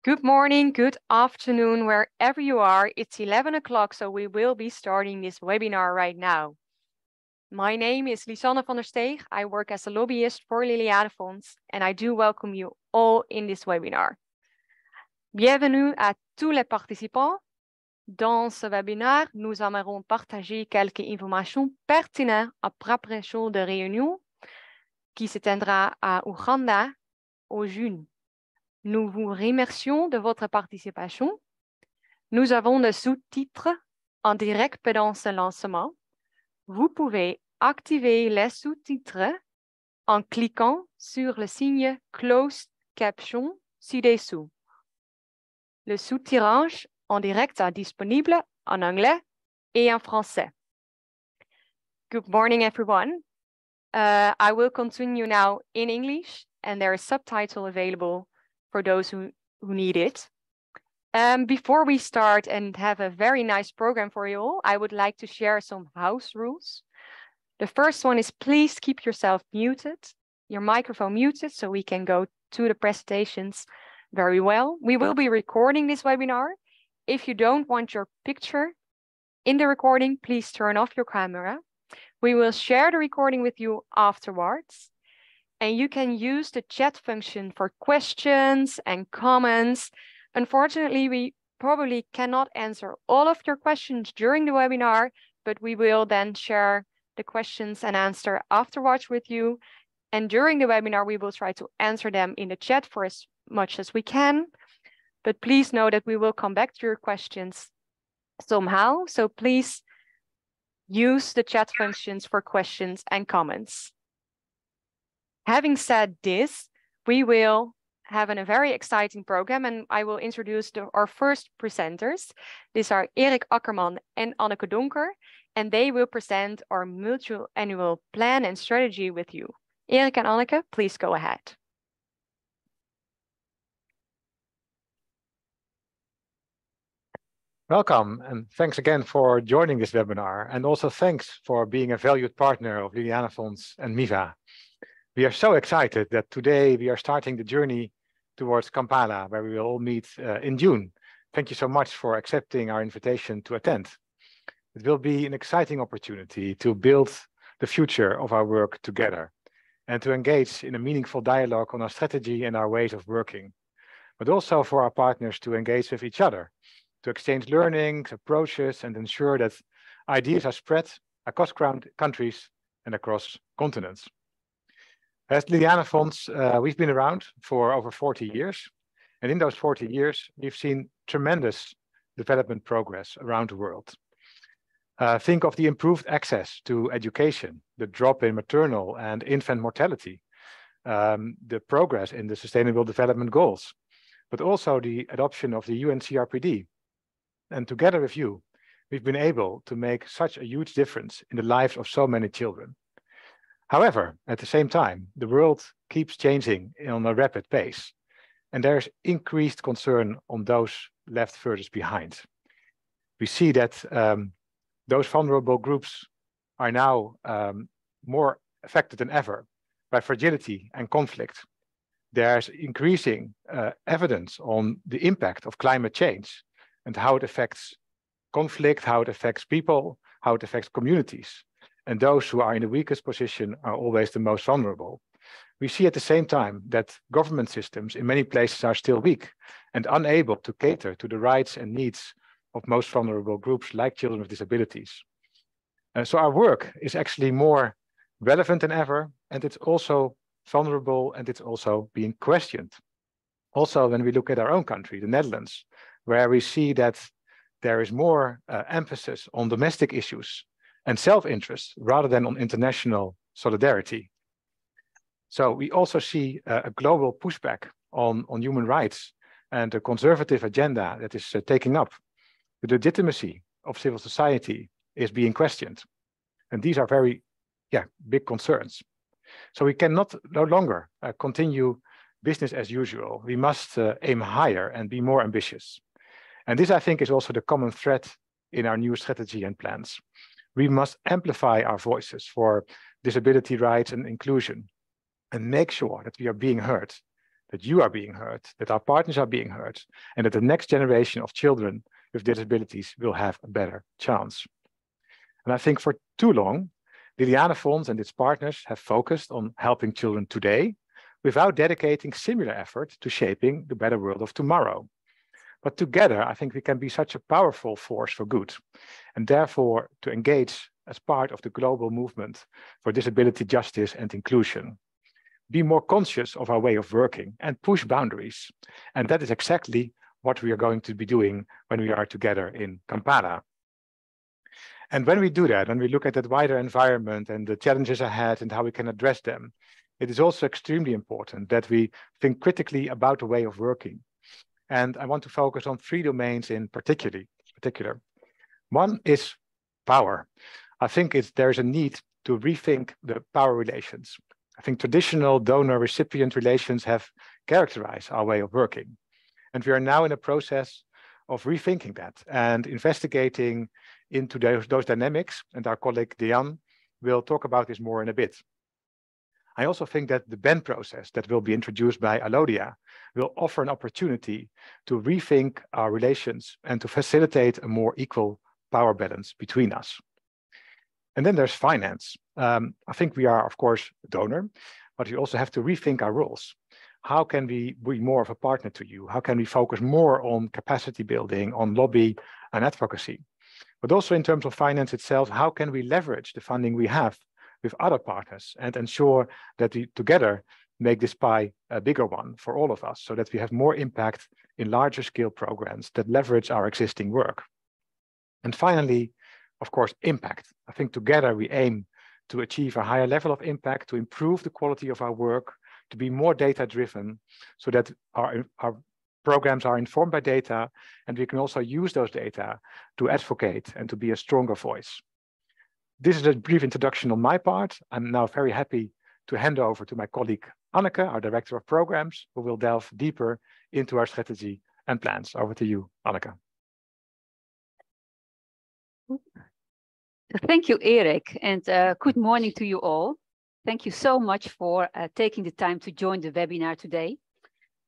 Good morning, good afternoon, wherever you are. It's 11 o'clock, so we will be starting this webinar right now. My name is Liliane van der Steeg. I work as a lobbyist for Liliane Fonds, and I do welcome you all in this webinar. Bienvenue à tous les participants. Dans ce webinaire, nous aimerons partager quelques informations pertinentes à préparation de réunion qui se tiendra à Ouganda au juin. Nous vous remercions de votre participation. Nous avons des sous-titres en direct pendant ce lancement. Vous pouvez activer les sous-titres en cliquant sur le signe Closed Caption ci-dessous. Le sous-tirage en direct est disponible en anglais et en français. Good morning, everyone. I will continue now in English, and there is subtitle available for those who need it. Before we start and have a very nice program for you all, I would like to share some house rules. The first one is please keep yourself muted, your microphone muted, so we can go to the presentations very well. We will be recording this webinar. If you don't want your picture in the recording, please turn off your camera. We will share the recording with you afterwards. And you can use the chat function for questions and comments. Unfortunately, we probably cannot answer all of your questions during the webinar, but we will then share the questions and answer afterwards with you. And during the webinar, we will try to answer them in the chat for as much as we can. But please know that we will come back to your questions somehow. So please use the chat functions for questions and comments. Having said this, we will have a very exciting program, and I will introduce our first presenters. These are Erik Akkerman and Anneke Donker, and they will present our multi-annual plan and strategy with you. Erik and Anneke, please go ahead. Welcome, and thanks again for joining this webinar, and also thanks for being a valued partner of Liliane Fonds and MIVA. We are so excited that today we are starting the journey towards Kampala, where we will all meet in June. Thank you so much for accepting our invitation to attend. It will be an exciting opportunity to build the future of our work together and to engage in a meaningful dialogue on our strategy and our ways of working, but also for our partners to engage with each other, to exchange learnings, approaches, and ensure that ideas are spread across countries and across continents. As Liliane Fonds, we've been around for over 40 years. And in those 40 years, we've seen tremendous development progress around the world. Think of the improved access to education, the drop in maternal and infant mortality, the progress in the Sustainable Development Goals, but also the adoption of the UNCRPD. And together with you, we've been able to make such a huge difference in the lives of so many children. However, at the same time, the world keeps changing on a rapid pace, and there's increased concern on those left furthest behind. We see that those vulnerable groups are now more affected than ever by fragility and conflict. There's increasing evidence on the impact of climate change and how it affects conflict, how it affects people, how it affects communities. And those who are in the weakest position are always the most vulnerable. We see at the same time that government systems in many places are still weak and unable to cater to the rights and needs of most vulnerable groups like children with disabilities. So our work is actually more relevant than ever, and it's also vulnerable, and it's also being questioned. Also, when we look at our own country, the Netherlands, where we see that there is more emphasis on domestic issues and self-interest rather than on international solidarity. So we also see a global pushback on human rights and a conservative agenda that is taking up. The legitimacy of civil society is being questioned. And these are very big concerns. So we cannot no longer continue business as usual. We must aim higher and be more ambitious. And this, I think, is also the common thread in our new strategy and plans. We must amplify our voices for disability rights and inclusion and make sure that we are being heard that you are being heard, that our partners are being heard, and that the next generation of children with disabilities will have a better chance. And I think for too long, Liliane Fonds and its partners have focused on helping children today without dedicating similar effort to shaping the better world of tomorrow. But together, I think we can be such a powerful force for good, and therefore to engage as part of the global movement for disability justice and inclusion. Be more conscious of our way of working and push boundaries. And that is exactly what we are going to be doing when we are together in Kampala. And when we do that, when we look at that wider environment and the challenges ahead and how we can address them, it is also extremely important that we think critically about the way of working. And I want to focus on 3 domains in particular. One is power. I think there's a need to rethink the power relations. I think traditional donor-recipient relations have characterized our way of working. And we are now in a process of rethinking that and investigating into those dynamics. And our colleague Diane will talk about this more in a bit. I also think that the BEN process that will be introduced by Alodia will offer an opportunity to rethink our relations and to facilitate a more equal power balance between us. And then there's finance. I think we are, of course, a donor, but we also have to rethink our roles. How can we be more of a partner to you? How can we focus more on capacity building, on lobby and advocacy? But also in terms of finance itself, how can we leverage the funding we have with other partners and ensure that we together make this pie a bigger one for all of us so that we have more impact in larger scale programs that leverage our existing work. And finally, of course, impact. I think together we aim to achieve a higher level of impact, to improve the quality of our work, to be more data-driven so that our programs are informed by data, and we can also use those data to advocate and to be a stronger voice. This is a brief introduction on my part. I'm now very happy to hand over to my colleague Anneke, our Director of Programs, who will delve deeper into our strategy and plans. Over to you, Anneke. Thank you, Erik, and good morning to you all. Thank you so much for taking the time to join the webinar today.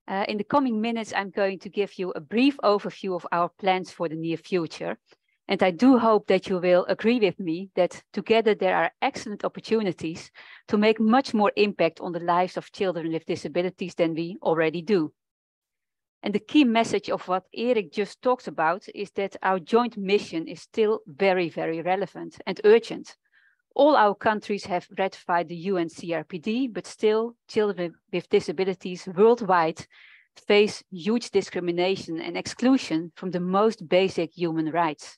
In the coming minutes, I'm going to give you a brief overview of our plans for the near future. And I do hope that you will agree with me that together there are excellent opportunities to make much more impact on the lives of children with disabilities than we already do. And the key message of what Erik just talked about is that our joint mission is still very, very relevant and urgent. All our countries have ratified the UN CRPD, but still children with disabilities worldwide face huge discrimination and exclusion from the most basic human rights.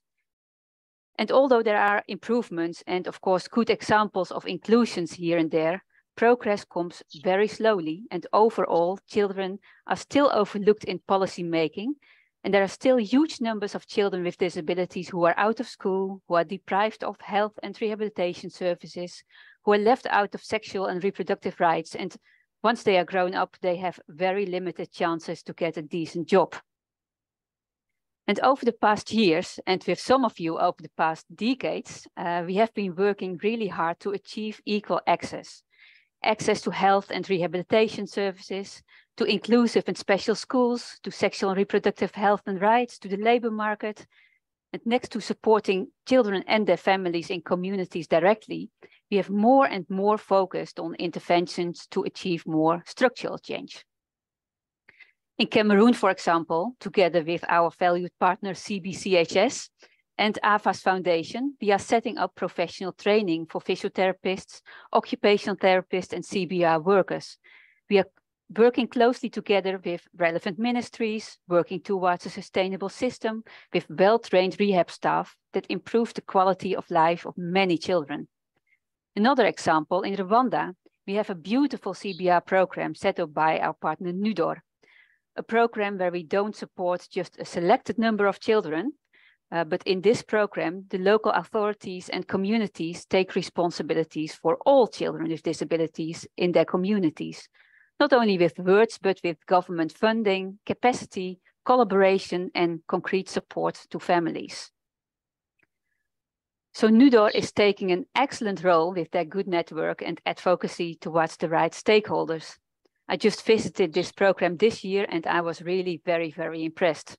And although there are improvements and of course good examples of inclusions here and there, progress comes very slowly, and overall children are still overlooked in policy making, and there are still huge numbers of children with disabilities who are out of school, who are deprived of health and rehabilitation services, who are left out of sexual and reproductive rights, and once they are grown up, they have very limited chances to get a decent job. And over the past years, and with some of you over the past decades, we have been working really hard to achieve equal access to health and rehabilitation services, to inclusive and special schools, to sexual and reproductive health and rights, to the labor market. And next to supporting children and their families in communities directly, we have more and more focused on interventions to achieve more structural change. In Cameroon, for example, together with our valued partner CBCHS and AVA's Foundation, we are setting up professional training for physiotherapists, occupational therapists, and CBR workers. We are working closely together with relevant ministries, working towards a sustainable system with well-trained rehab staff that improve the quality of life of many children. Another example, in Rwanda, we have a beautiful CBR program set up by our partner NUDOR, a program where we don't support just a selected number of children, but in this program, the local authorities and communities take responsibilities for all children with disabilities in their communities, not only with words, but with government funding, capacity, collaboration, and concrete support to families. So NUDOR is taking an excellent role with their good network and advocacy towards the right stakeholders. I just visited this program this year and I was really very, very impressed.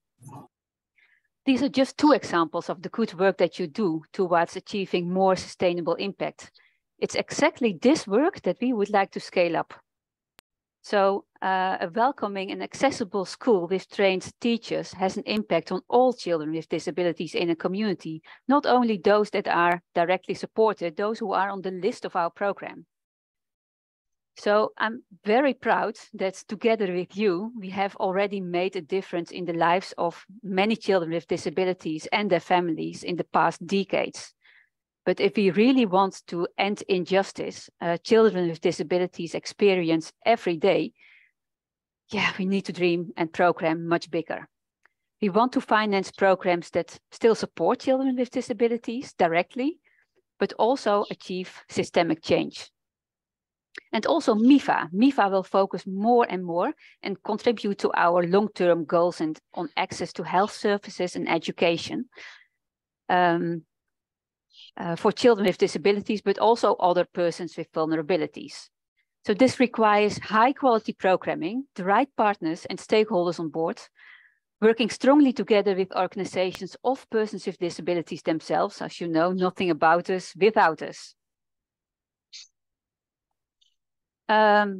These are just two examples of the good work that you do towards achieving more sustainable impact. It's exactly this work that we would like to scale up. So a welcoming and accessible school with trained teachers has an impact on all children with disabilities in a community, not only those that are directly supported, those who are on the list of our program. So I'm very proud that together with you, we have already made a difference in the lives of many children with disabilities and their families in the past decades. But if we really want to end injustice, children with disabilities experience every day, yeah, we need to dream and program much bigger. We want to finance programs that still support children with disabilities directly, but also achieve systemic change. And also MIFA. MIFA will focus more and more and contribute to our long-term goals and on access to health services and education. For children with disabilities, but also other persons with vulnerabilities. So this requires high quality programming, the right partners and stakeholders on board, working strongly together with organizations of persons with disabilities themselves. As you know, nothing about us without us.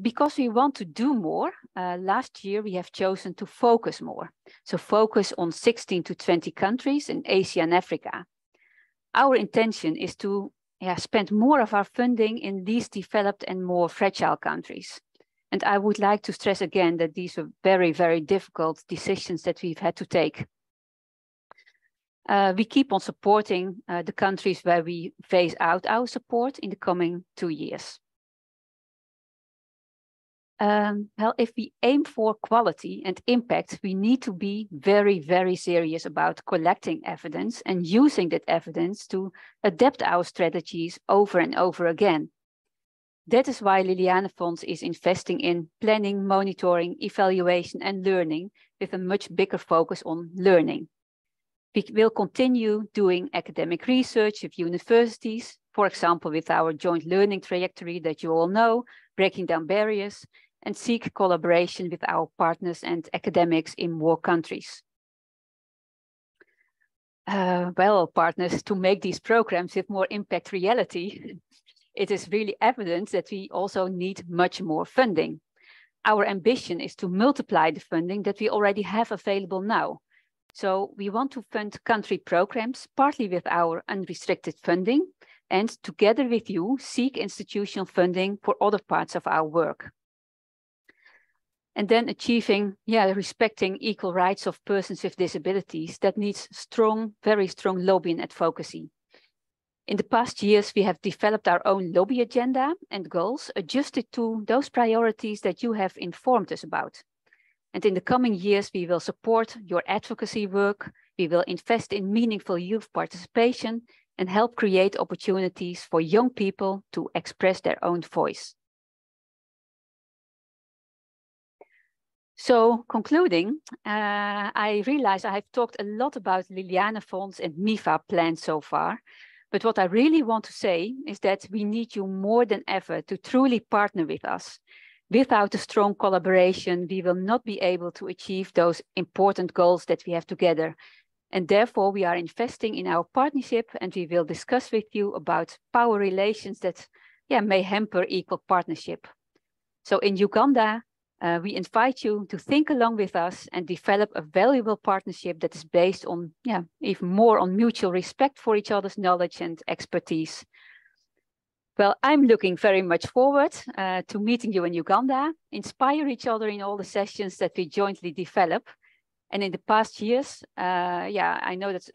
Because we want to do more, last year we have chosen to focus more. So focus on 16 to 20 countries in Asia and Africa. Our intention is to spend more of our funding in least developed and more fragile countries. And I would like to stress again that these were very, very difficult decisions that we've had to take. We keep on supporting the countries where we phase out our support in the coming 2 years. Well, if we aim for quality and impact, we need to be very, very serious about collecting evidence and using that evidence to adapt our strategies over and over again. That is why Liliane Fonds is investing in planning, monitoring, evaluation, and learning with a much bigger focus on learning. We will continue doing academic research with universities, for example, with our joint learning trajectory that you all know, breaking down barriers, and seek collaboration with our partners and academics in more countries. Well, partners, to make these programs with more impact reality, it is really evident that we also need much more funding. Our ambition is to multiply the funding that we already have available now. So we want to fund country programs, partly with our unrestricted funding, and together with you, seek institutional funding for other parts of our work. And then achieving, respecting equal rights of persons with disabilities, that needs strong, very strong lobby and advocacy. In the past years, we have developed our own lobby agenda and goals adjusted to those priorities that you have informed us about. And in the coming years, we will support your advocacy work, we will invest in meaningful youth participation and help create opportunities for young people to express their own voice. So concluding, I realize I have talked a lot about Liliane Fonds and MIFA plans so far, but what I really want to say is that we need you more than ever to truly partner with us. Without a strong collaboration, we will not be able to achieve those important goals that we have together. And therefore, we are investing in our partnership and we will discuss with you about power relations that may hamper equal partnership. So in Uganda, we invite you to think along with us and develop a valuable partnership that is based on, even more on mutual respect for each other's knowledge and expertise. Well, I'm looking very much forward to meeting you in Uganda, inspire each other in all the sessions that we jointly develop. And in the past years, I know that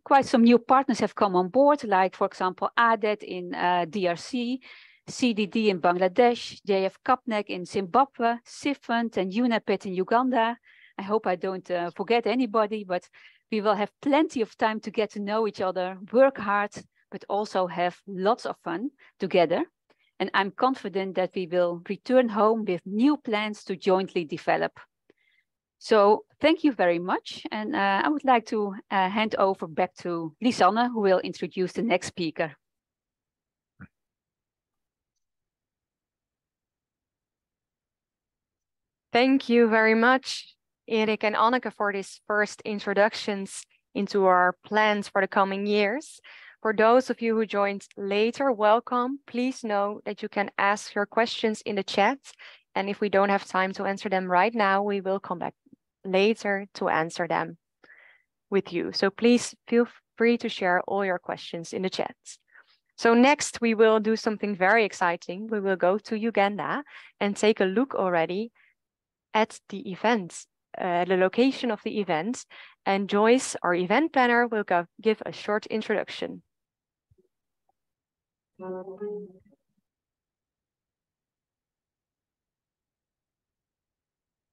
quite some new partners have come on board, like, for example, ADET in DRC, CDD in Bangladesh, JF Kapnek in Zimbabwe, SIFUND and UNAPID in Uganda. I hope I don't forget anybody, but we will have plenty of time to get to know each other, work hard, but also have lots of fun together. And I'm confident that we will return home with new plans to jointly develop. So thank you very much. And I would like to hand over back to Lisanne, who will introduce the next speaker. Thank you very much, Erik and Anneke, for these first introductions into our plans for the coming years. For those of you who joined later, welcome. Please know that you can ask your questions in the chat. And if we don't have time to answer them right now, we will come back later to answer them with you. So please feel free to share all your questions in the chat. So next we will do something very exciting. We will go to Uganda and take a look already at the event, the location of the event. And Joyce, our event planner, will give a short introduction.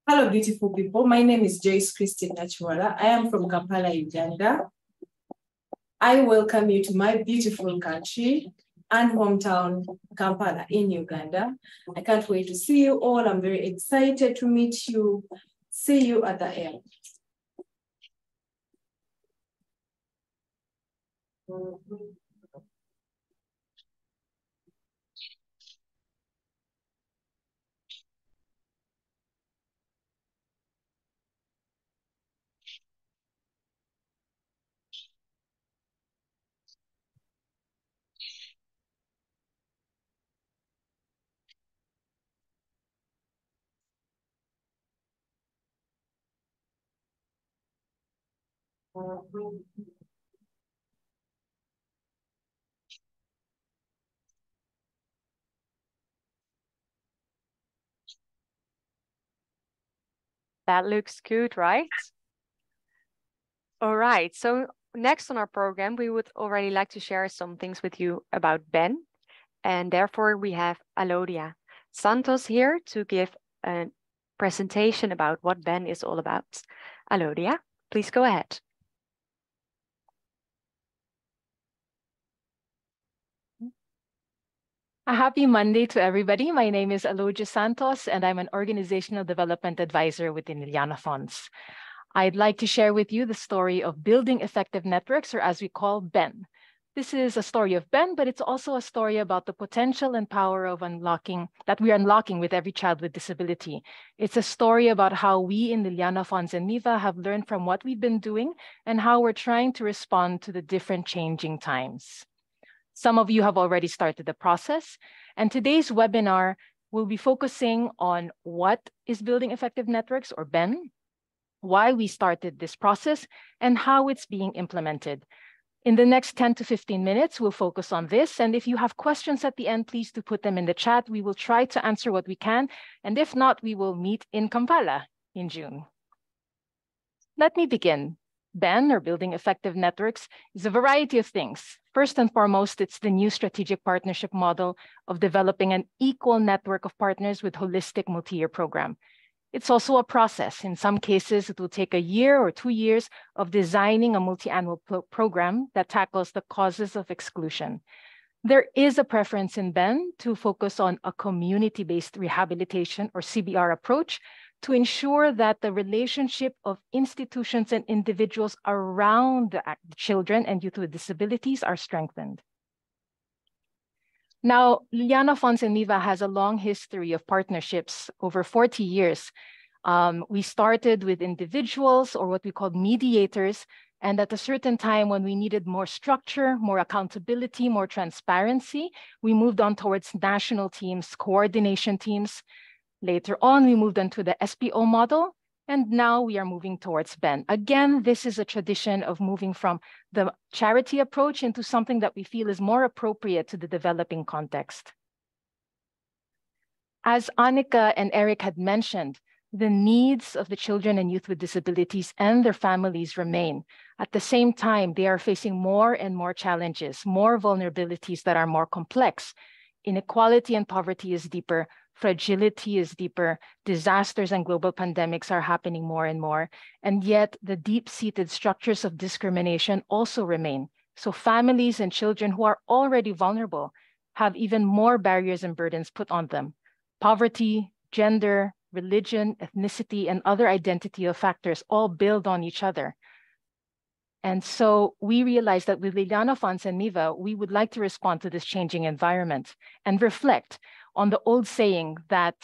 Hello, beautiful people. My name is Joyce Christine Nachwala. I am from Kampala, Uganda. I welcome you to my beautiful country and hometown, Kampala in Uganda. I can't wait to see you all. I'm very excited to meet you. See you at the end. That looks good, right? All right, so next on our program, we would already like to share some things with you about Ben. And therefore we have Alodia Santos here to give a presentation about what Ben is all about. Alodia, please go ahead. A happy Monday to everybody. My name is Alodia Santos, and I'm an organizational development advisor within Liliane Funds. I'd like to share with you the story of building effective networks, or as we call Ben. This is a story of Ben, but it's also a story about the potential and power of unlocking that we are unlocking with every child with disability. It's a story about how we in Liliane Funds and MIVA have learned from what we've been doing and how we're trying to respond to the different changing times. Some of you have already started the process, and today's webinar will be focusing on what is building effective networks, or Ben, why we started this process, and how it's being implemented. In the next 10 to 15 minutes, we'll focus on this. And if you have questions at the end, please do put them in the chat. We will try to answer what we can. And if not, we will meet in Kampala in June. Let me begin. Ben, or Building Effective Networks, is a variety of things. First and foremost, it's the new strategic partnership model of developing an equal network of partners with holistic multi-year program. It's also a process. In some cases, it will take a year or 2 years of designing a multi-annual program that tackles the causes of exclusion. There is a preference in Ben to focus on a community-based rehabilitation, or CBR approach, to ensure that the relationship of institutions and individuals around the children and youth with disabilities are strengthened. Now, Liliane Funds and MIVA has a long history of partnerships, over 40 years. We started with individuals, or what we call mediators, and at a certain time when we needed more structure, more accountability, more transparency, we moved on towards national teams, coordination teams. Later on, we moved on to the SPO model, and now we are moving towards Ben. Again, this is a tradition of moving from the charity approach into something that we feel is more appropriate to the developing context. As Annika and Eric had mentioned, the needs of the children and youth with disabilities and their families remain. At the same time, they are facing more and more challenges, more vulnerabilities that are more complex. Inequality and poverty is deeper. Fragility is deeper. Disasters and global pandemics are happening more and more. And yet the deep-seated structures of discrimination also remain. So families and children who are already vulnerable have even more barriers and burdens put on them. Poverty, gender, religion, ethnicity, and other identity factors all build on each other. And so we realized that with Liliane Funds and MIVA, we would like to respond to this changing environment and reflect on the old saying that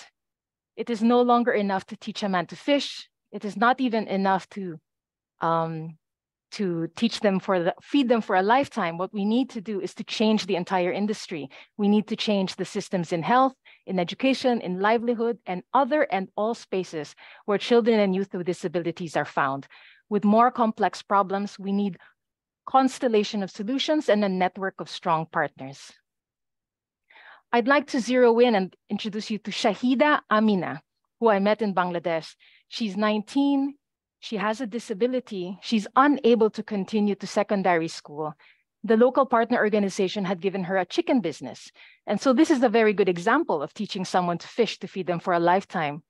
It is no longer enough to teach a man to fish. It is not even enough to teach them feed them for a lifetime. What we need to do is to change the entire industry. We need to change the systems in health, in education, in livelihood, and other and all spaces where children and youth with disabilities are found. With more complex problems, we need constellation of solutions and a network of strong partners. I'd like to zero in and introduce you to Shahida Amina, who I met in Bangladesh. She's 19. She has a disability. She's unable to continue to secondary school. The local partner organization had given her a chicken business. And so this is a very good example of teaching someone to fish to feed them for a lifetime.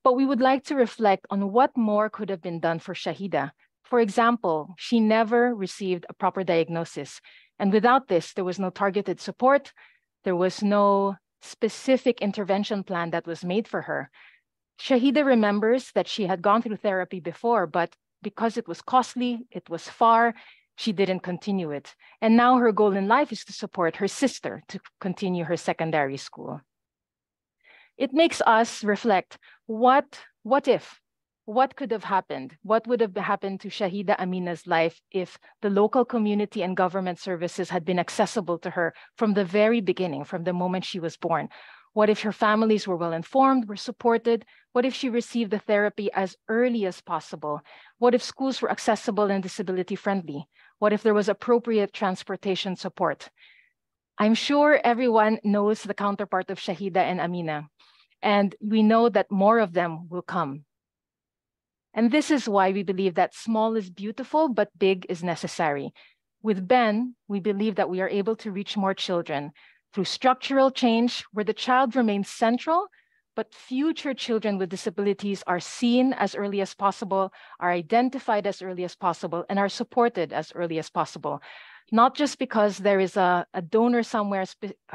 But we would like to reflect on what more could have been done for Shahida. For example, she never received a proper diagnosis. And without this, there was no targeted support. There was no specific intervention plan that was made for her. Shahida remembers that she had gone through therapy before, but because it was costly, it was far, she didn't continue it. And now her goal in life is to support her sister to continue her secondary school. It makes us reflect, what if? What could have happened? What would have happened to Shahida Amina's life if the local community and government services had been accessible to her from the very beginning, from the moment she was born? What if her families were well informed, were supported? What if she received the therapy as early as possible? What if schools were accessible and disability friendly? What if there was appropriate transportation support? I'm sure everyone knows the counterpart of Shahida and Amina, and we know that more of them will come. And this is why we believe that small is beautiful, but big is necessary. With Ben, we believe that we are able to reach more children through structural change where the child remains central, but future children with disabilities are seen as early as possible, are identified as early as possible, and are supported as early as possible. Not just because there is a donor somewhere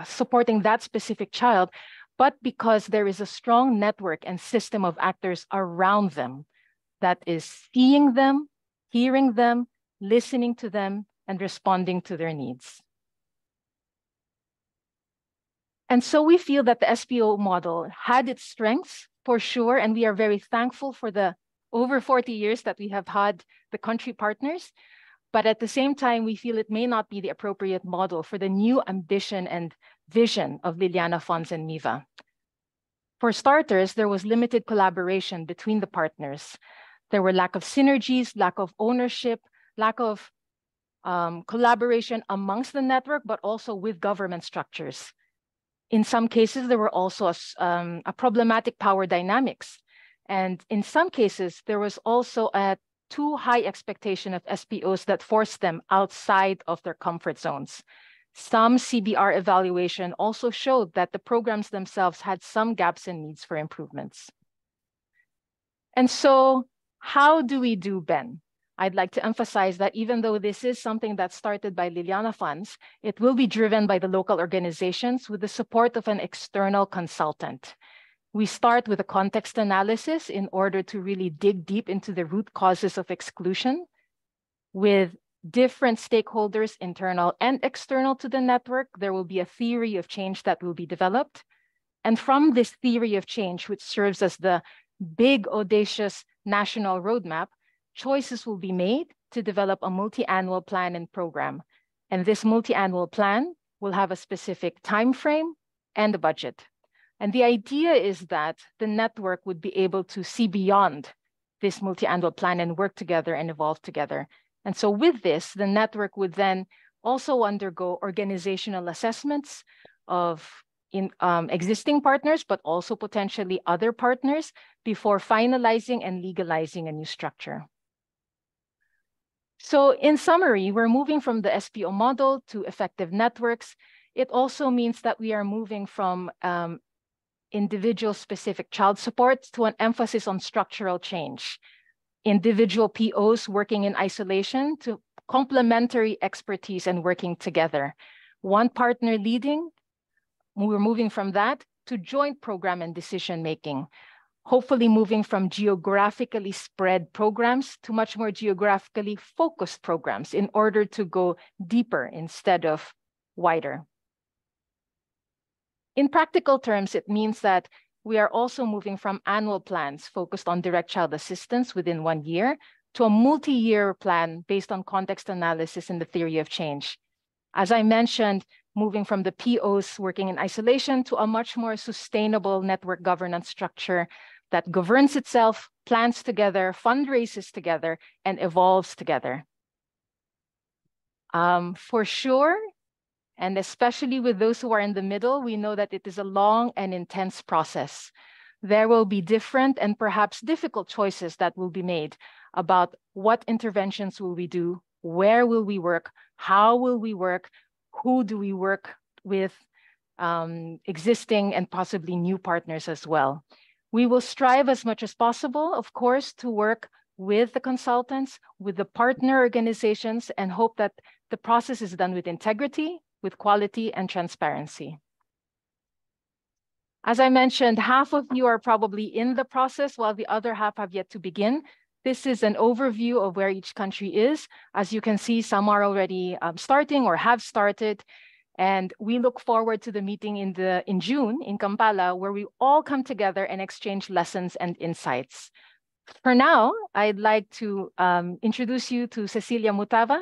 supporting that specific child, but because there is a strong network and system of actors around them that is seeing them, hearing them, listening to them, and responding to their needs. And so we feel that the SPO model had its strengths for sure, and we are very thankful for the over 40 years that we have had the country partners. But at the same time, we feel it may not be the appropriate model for the new ambition and vision of Liliane Funds and MIVA. For starters, there was limited collaboration between the partners. There were lack of synergies, lack of ownership, lack of collaboration amongst the network, but also with government structures. In some cases, there were also a problematic power dynamics. And in some cases, there was also a too high expectation of SPOs that forced them outside of their comfort zones. Some CBR evaluation also showed that the programs themselves had some gaps and needs for improvements. And so how do we do, Ben? I'd like to emphasize that even though this is something that started by Liliane Funds, it will be driven by the local organizations with the support of an external consultant. We start with a context analysis in order to really dig deep into the root causes of exclusion with different stakeholders, internal and external to the network. There will be a theory of change that will be developed. And from this theory of change, which serves as the big, audacious national roadmap, choices will be made to develop a multi-annual plan and program. And this multi-annual plan will have a specific time frame and a budget. And the idea is that the network would be able to see beyond this multi-annual plan and work together and evolve together. And so with this, the network would then also undergo organizational assessments of existing partners, but also potentially other partners before finalizing and legalizing a new structure. So in summary, we're moving from the SPO model to effective networks. It also means that we are moving from individual specific child support to an emphasis on structural change. Individual POs working in isolation to complementary expertise and working together. One partner leading, we're moving from that to joint program and decision-making. Hopefully moving from geographically spread programs to much more geographically focused programs in order to go deeper instead of wider. In practical terms, it means that we are also moving from annual plans focused on direct child assistance within 1 year to a multi-year plan based on context analysis and the theory of change. As I mentioned, moving from the POs working in isolation to a much more sustainable network governance structure that governs itself, plans together, fundraises together, and evolves together. For sure, and especially with those who are in the middle, we know that it is a long and intense process. There will be different and perhaps difficult choices that will be made about what interventions will we do, where will we work, how will we work, who do we work with, existing and possibly new partners as well. We will strive as much as possible, of course, to work with the consultants, with the partner organizations, and hope that the process is done with integrity, with quality and transparency. As I mentioned, half of you are probably in the process while the other half have yet to begin. This is an overview of where each country is. As you can see, some are already starting or have started. And we look forward to the meeting in June in Kampala, where we all come together and exchange lessons and insights. For now, I'd like to introduce you to Cecilia Mutava,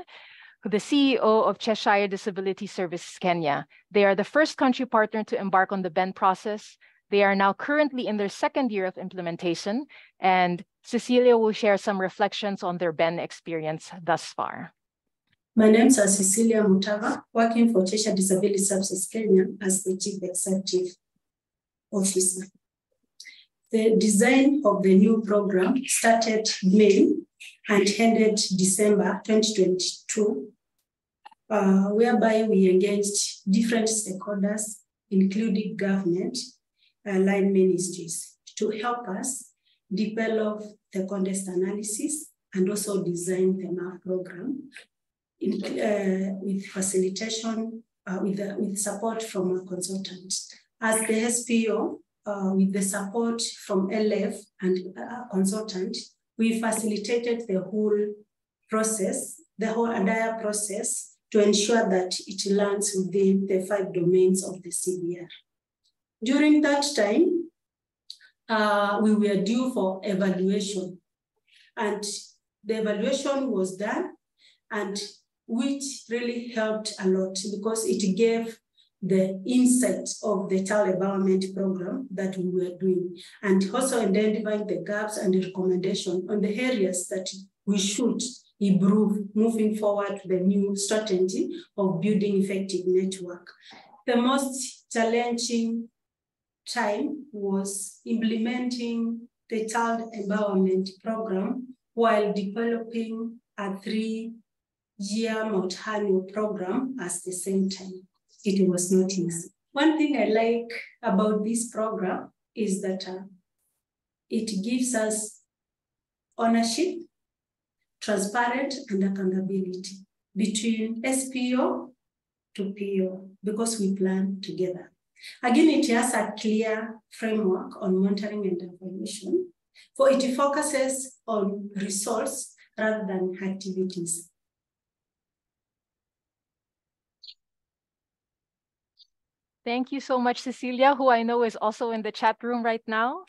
the CEO of Cheshire Disability Services Kenya. They are the first country partner to embark on the BEN process. They are now currently in their second year of implementation, and Cecilia will share some reflections on their BEN experience thus far. My name is Cecilia Mutava, working for Cheshire Disability Services Kenya as the Chief Executive Officer. The design of the new program started May and ended December 2022, whereby we engaged different stakeholders, including government, line ministries, to help us develop the context analysis and also design the MAF program with facilitation, with support from a consultant. As the SPO, with the support from LF and a consultant, we facilitated the whole process, the whole entire process, to ensure that it lands within the 5 domains of the CBR. During that time, we were due for evaluation, and the evaluation was done, and which really helped a lot because it gave the insight of the child empowerment program that we were doing, and also identifying the gaps and the recommendation on the areas that we should improve moving forward to the new strategy of building effective network. The most challenging time was implementing the child empowerment program while developing a 3-year multi-annual program at the same time. It was not easy. One thing I like about this program is that it gives us ownership, transparent, and accountability between SPO to PO because we plan together. Again, it has a clear framework on monitoring and evaluation, for it focuses on results rather than activities. Thank you so much, Cecilia, who I know is also in the chat room right now.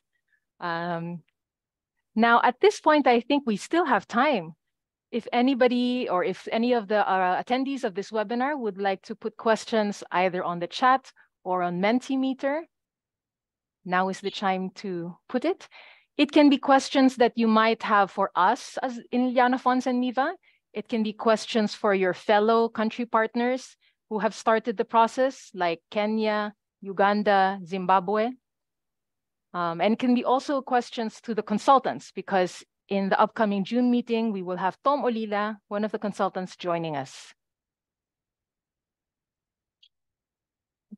Now, at this point, I think we still have time. If anybody or if any of the attendees of this webinar would like to put questions either on the chat or on Mentimeter, now is the time to put it. It can be questions that you might have for us as in Liliane Fonds and MIVA. It can be questions for your fellow country partners who have started the process, like Kenya, Uganda, Zimbabwe. And it can be also questions to the consultants, because in the upcoming June meeting, we will have Tom Olila, one of the consultants, joining us.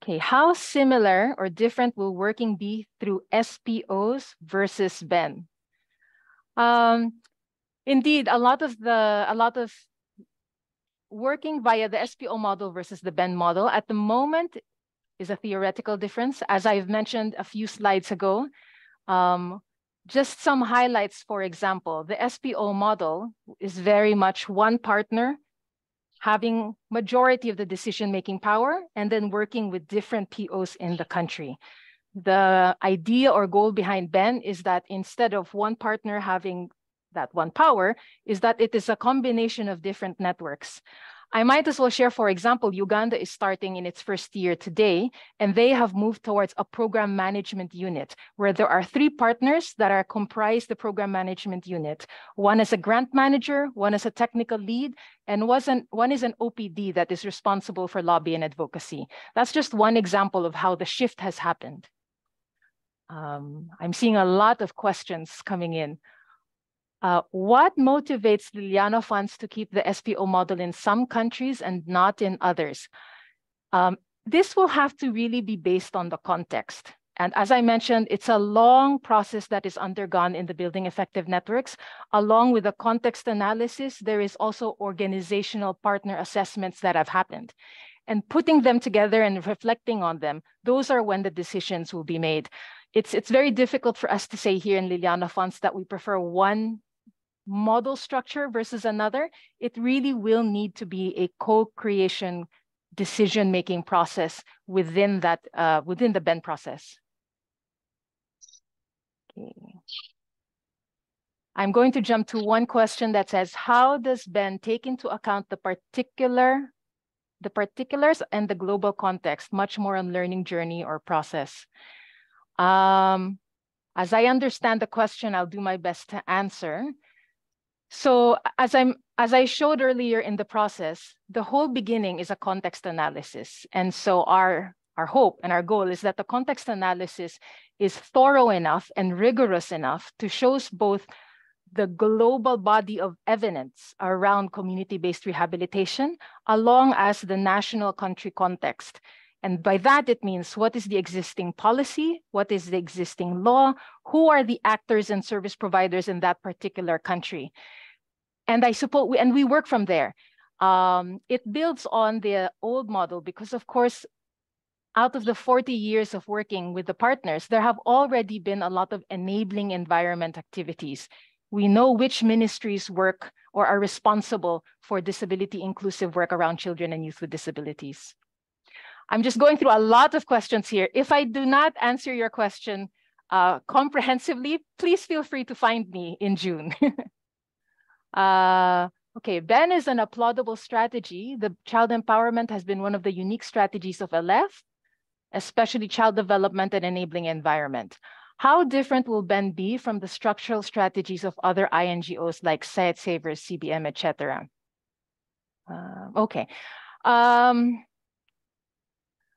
Okay, how similar or different will working be through SPOs versus BEN? Indeed, a lot of working via the SPO model versus the BEN model at the moment is a theoretical difference. As I've mentioned a few slides ago, just some highlights, for example, the SPO model is very much one partner having majority of the decision-making power and then working with different POs in the country. The idea or goal behind BEN is that instead of one partner having that one power, is that it is a combination of different networks. I might as well share, for example, Uganda is starting in its first year today, and they have moved towards a program management unit where there are 3 partners that are comprised the program management unit. One is a grant manager, one is a technical lead, and one is an OPD that is responsible for lobby and advocacy. That's just one example of how the shift has happened. I'm seeing a lot of questions coming in. What motivates Liliane funds to keep the SPO model in some countries and not in others? This will have to really be based on the context. And as I mentioned, it's a long process that is undergone in the Building Effective Networks. Along with the context analysis, there is also organizational partner assessments that have happened. And putting them together and reflecting on them, those are when the decisions will be made. It's very difficult for us to say here in Liliane funds that we prefer one model structure versus another. It really will need to be a co-creation decision-making process within that within the BEN process. Okay. I'm going to jump to one question that says, how does BEN take into account the particulars and the global context, much more on learning journey or process? As I understand the question, I'll do my best to answer. So as I showed earlier in the process, the whole beginning is a context analysis. And so our hope and our goal is that the context analysis is thorough enough and rigorous enough to show both the global body of evidence around community-based rehabilitation, along as the national country context. And by that, it means what is the existing policy, what is the existing law, who are the actors and service providers in that particular country. And I suppose, we work from there. It builds on the old model because, of course, out of the 40 years of working with the partners, there have already been a lot of enabling environment activities. We know which ministries work or are responsible for disability inclusive work around children and youth with disabilities. I'm just going through a lot of questions here. If I do not answer your question comprehensively, please feel free to find me in June. Okay, BEN is an applaudable strategy. The child empowerment has been one of the unique strategies of LF, especially child development and enabling environment. How different will BEN be from the structural strategies of other INGOs like Site Savers, CBM, etc.? Okay.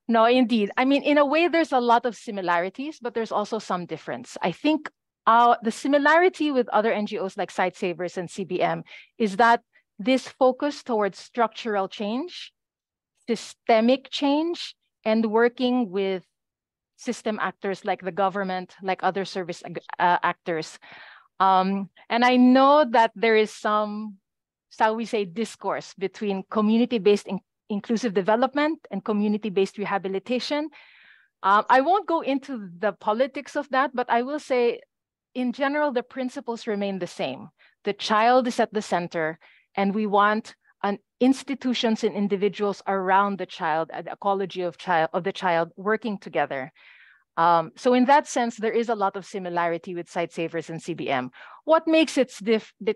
No, indeed. I mean, in a way, there's a lot of similarities, but there's also some difference. I think the similarity with other NGOs like Site Savers and CBM is that this focus towards structural change, systemic change, and working with system actors like the government, like other service actors. And I know that there is some, shall we say, discourse between community-based inclusive development and community-based rehabilitation. I won't go into the politics of that, but I will say, in general, the principles remain the same. The child is at the center, and we want institutions and individuals around the child, the ecology of the child working together. So in that sense, there is a lot of similarity with Site Savers and CBM. What makes it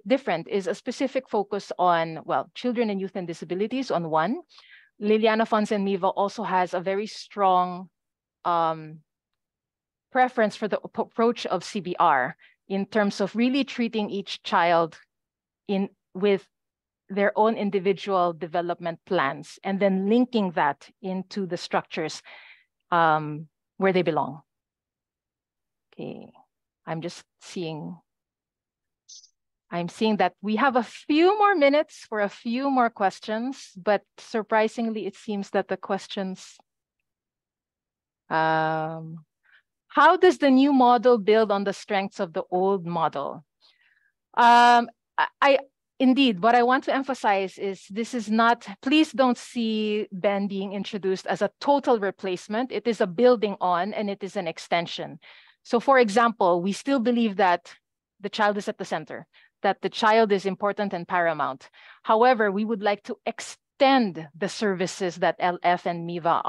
different is a specific focus on, well, children and youth and disabilities on one. Liliane Funds and MIVA also has a very strong preference for the approach of CBR in terms of really treating each child with their own individual development plans and then linking that into the structures where they belong. Okay, I'm seeing that we have a few more minutes for a few more questions, but surprisingly, it seems that the questions, how does the new model build on the strengths of the old model? Indeed, what I want to emphasize is this is not, please don't see BEN being introduced as a total replacement. It is a building on, and it is an extension. So for example, we still believe that the child is at the center, that the child is important and paramount. However, we would like to extend the services that LF and MIVA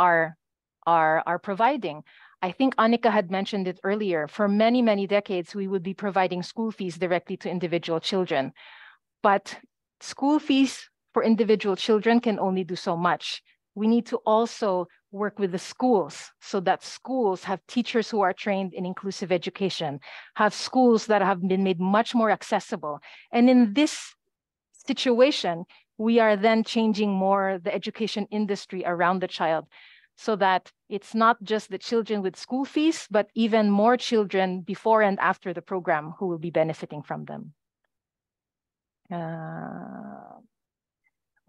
are providing. I think Annika had mentioned it earlier. For many, many decades, we would be providing school fees directly to individual children. But school fees for individual children can only do so much. We need to also work with the schools so that schools have teachers who are trained in inclusive education, have schools that have been made much more accessible. And in this situation, we are then changing more the education industry around the child so that it's not just the children with school fees, but even more children before and after the program who will be benefiting from them.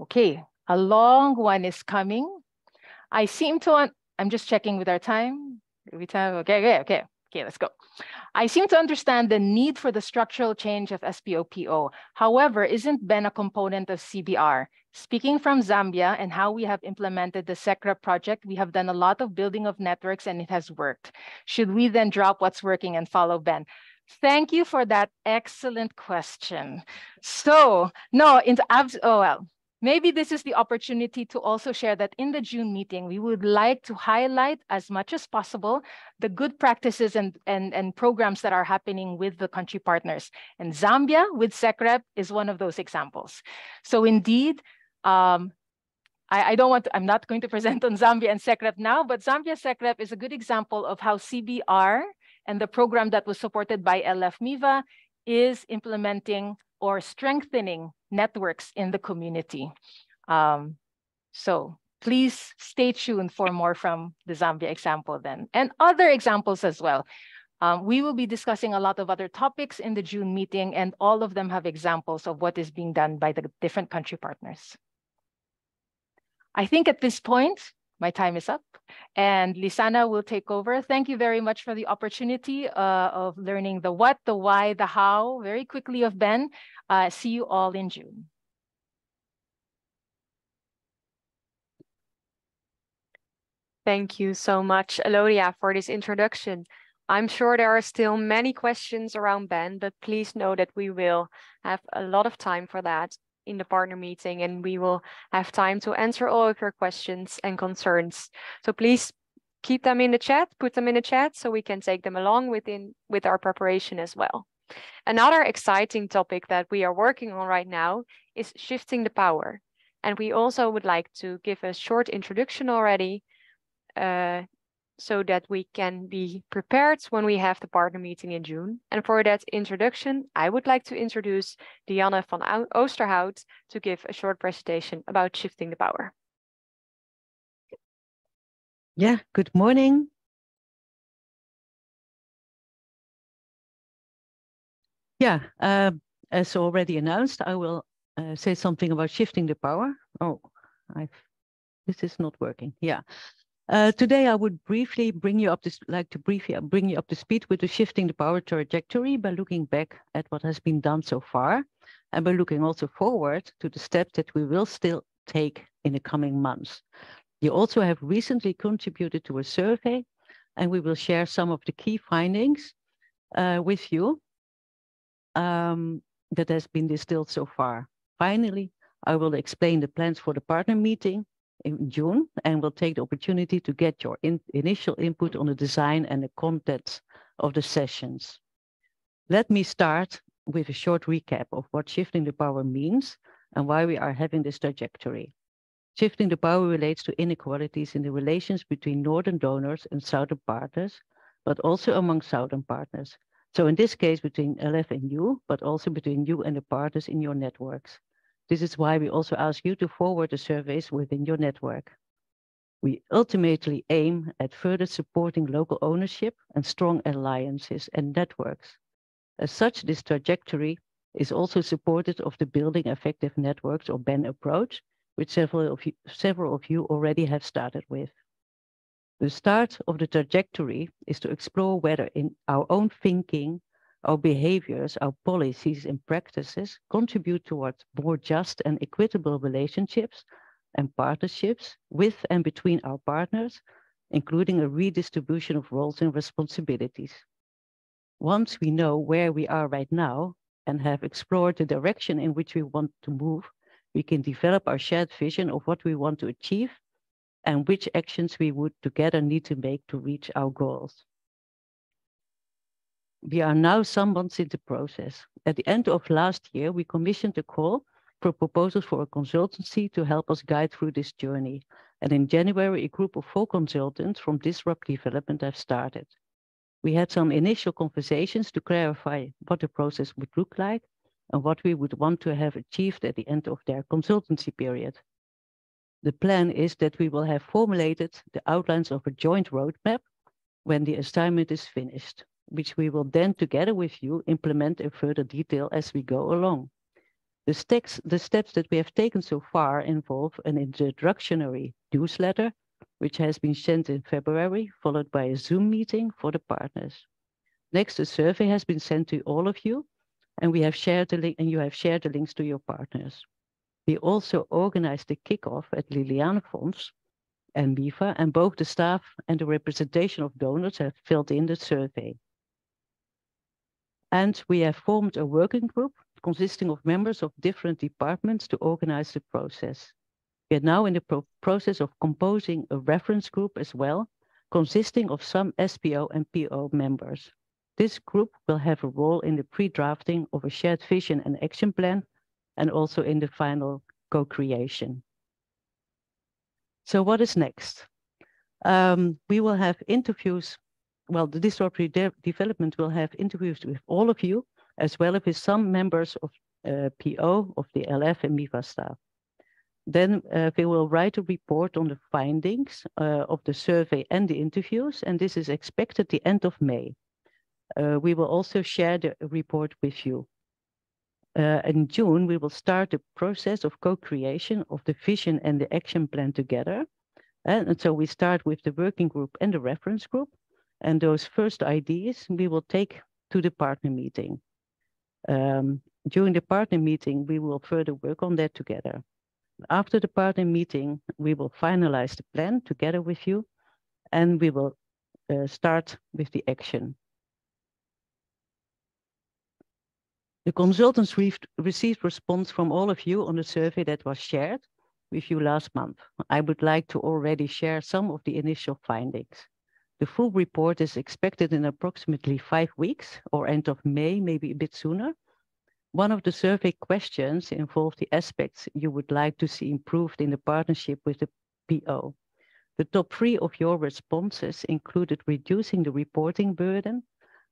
Okay, a long one is coming. I seem to, I'm just checking with our time. Okay, let's go. I seem to understand the need for the structural change of SPOPO. However, isn't Ben a component of CBR? Speaking from Zambia and how we have implemented the SECRA project, we have done a lot of building of networks and it has worked. Should we then drop what's working and follow Ben? Thank you for that excellent question. So, no, maybe this is the opportunity to also share that in the June meeting, we would like to highlight as much as possible the good practices and programs that are happening with the country partners. And Zambia with SECREP is one of those examples. So indeed, I'm not going to present on Zambia and SECREP now, but Zambia SECREP is a good example of how CBR and the program that was supported by LF-MIVA is implementing or strengthening networks in the community. So please stay tuned for more from the Zambia example then, and other examples as well. We will be discussing a lot of other topics in the June meeting, and all of them have examples of what is being done by the different country partners. I think at this point, my time is up and Lisana will take over. Thank you very much for the opportunity of learning the what, the why, the how, very quickly of Ben. See you all in June. Thank you so much, Elodia, for this introduction. I'm sure there are still many questions around Ben, but please know that we will have a lot of time for that in the partner meeting, and we will have time to answer all of your questions and concerns. So please keep them in the chat, put them in the chat so we can take them along with our preparation as well. Another exciting topic that we are working on right now is shifting the power. And we also would like to give a short introduction already so that we can be prepared when we have the partner meeting in June. And for that introduction, I would like to introduce Dianne van Oosterhout to give a short presentation about shifting the power. Yeah, good morning. Yeah, as already announced, I will say something about shifting the power. Oh, this is not working. Yeah. Today, I would briefly bring you up to speed with the shifting the power trajectory by looking back at what has been done so far, and by looking also forward to the steps that we will still take in the coming months. You also have recently contributed to a survey, and we will share some of the key findings with you that has been distilled so far. Finally, I will explain the plans for the partner meeting in June, and we'll take the opportunity to get your initial input on the design and the contents of the sessions. Let me start with a short recap of what shifting the power means and why we are having this trajectory. Shifting the power relates to inequalities in the relations between northern donors and southern partners, but also among southern partners. So in this case, between LF and you, but also between you and the partners in your networks. This is why we also ask you to forward the surveys within your network. We ultimately aim at further supporting local ownership and strong alliances and networks. As such, this trajectory is also supported of the Building Effective Networks or BEN approach, which several of you already have started with. The start of the trajectory is to explore whether in our own thinking, our behaviors, our policies and practices contribute towards more just and equitable relationships and partnerships with and between our partners, including a redistribution of roles and responsibilities. Once we know where we are right now and have explored the direction in which we want to move, we can develop our shared vision of what we want to achieve and which actions we would together need to make to reach our goals. We are now some months into the process. At the end of last year, we commissioned a call for proposals for a consultancy to help us guide through this journey. And in January, a group of 4 consultants from Disrupt Development have started. We had some initial conversations to clarify what the process would look like and what we would want to have achieved at the end of their consultancy period. The plan is that we will have formulated the outlines of a joint roadmap when the assignment is finished, which we will then together with you implement in further detail as we go along. The steps that we have taken so far involve an introductory newsletter, which has been sent in February, followed by a Zoom meeting for the partners. Next, a survey has been sent to all of you, and we have shared the link, and you have shared the links to your partners. We also organized the kickoff at Liliane Fonds and MIFA, and both the staff and the representation of donors have filled in the survey. And we have formed a working group consisting of members of different departments to organize the process. We are now in the process of composing a reference group as well, consisting of some SPO and PO members. This group will have a role in the pre-drafting of a shared vision and action plan, and also in the final co-creation. So what is next? We will have interviews. Well, the disruptive development will have interviews with all of you, as well as with some members of PO, of the LF and MIFA staff. Then we will write a report on the findings of the survey and the interviews, and this is expected the end of May. We will also share the report with you. In June, we will start the process of co-creation of the vision and the action plan together. And so we start with the working group and the reference group. And those first ideas we will take to the partner meeting. During the partner meeting, we will further work on that together. After the partner meeting, we will finalize the plan together with you, and we will start with the action. The consultants received response from all of you on the survey that was shared with you last month. I would like to already share some of the initial findings. The full report is expected in approximately 5 weeks or end of May, maybe a bit sooner. One of the survey questions involved the aspects you would like to see improved in the partnership with the PO. The top 3 of your responses included reducing the reporting burden,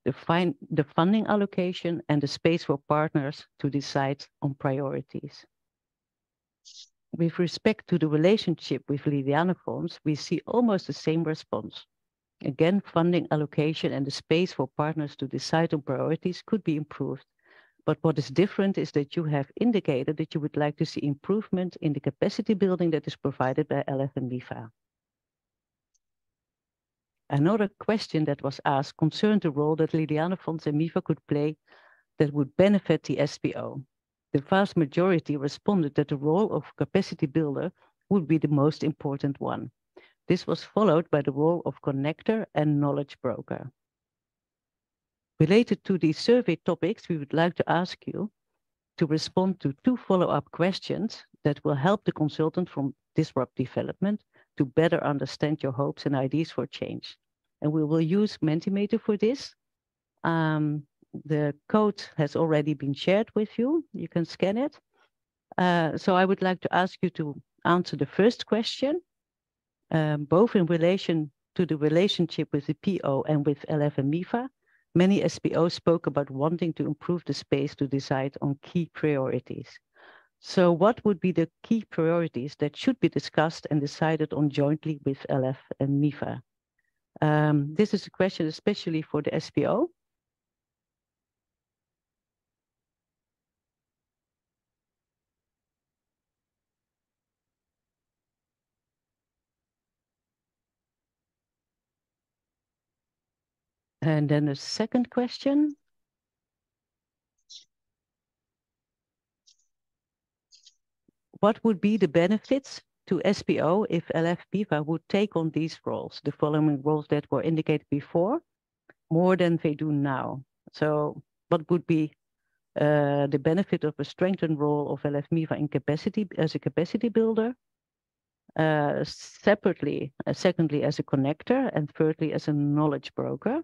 the funding allocation, and the space for partners to decide on priorities. With respect to the relationship with Liliane Fonds, we see almost the same response. Again, funding allocation and the space for partners to decide on priorities could be improved. But what is different is that you have indicated that you would like to see improvement in the capacity building that is provided by LF and MIFA. Another question that was asked concerned the role that Liliane Fonds and MIFA could play that would benefit the SPO. The vast majority responded that the role of capacity builder would be the most important one. This was followed by the role of connector and knowledge broker. Related to these survey topics, we would like to ask you to respond to 2 follow-up questions that will help the consultant from Disrupt Development to better understand your hopes and ideas for change. And we will use Mentimeter for this. The code has already been shared with you. You can scan it. So I would like to ask you to answer the first question, both in relation to the relationship with the PO and with LF and MIFA. Many SPOs spoke about wanting to improve the space to decide on key priorities. So what would be the key priorities that should be discussed and decided on jointly with LF and MIFA? This is a question especially for the SPO. And then the second question. What would be the benefits to SPO if LF MIFA would take on these roles, the following roles that were indicated before, more than they do now? So what would be the benefit of a strengthened role of LF MIFA in capacity as a capacity builder? separately, secondly, as a connector, and thirdly, as a knowledge broker.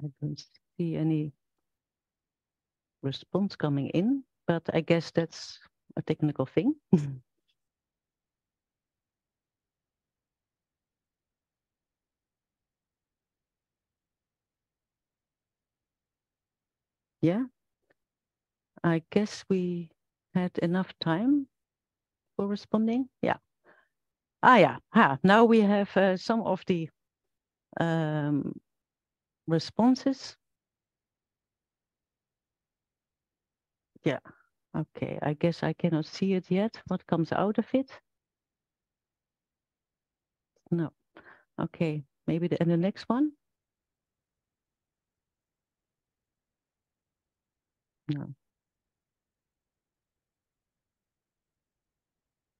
I don't see any response coming in, but I guess that's a technical thing. Yeah, I guess we had enough time for responding. Yeah. Yeah. Now we have some of the responses. Yeah. Okay. I guess I cannot see it yet. What comes out of it? No. Okay. Maybe the next one. No.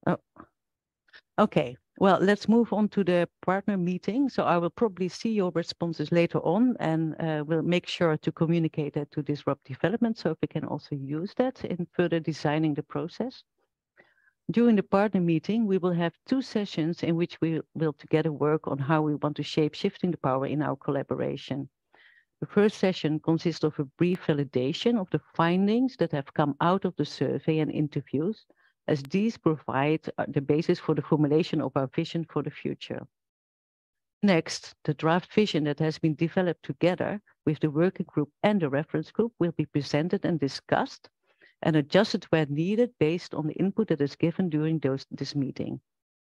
Oh. Okay. Well, let's move on to the partner meeting. So I will probably see your responses later on, and we'll make sure to communicate that to Disrupt Development so we can also use that in further designing the process. During the partner meeting, we will have 2 sessions in which we will together work on how we want to shape shifting the power in our collaboration. The first session consists of a brief validation of the findings that have come out of the survey and interviews, as these provide the basis for the formulation of our vision for the future. Next, the draft vision that has been developed together with the working group and the reference group will be presented and discussed and adjusted where needed based on the input that is given during this meeting.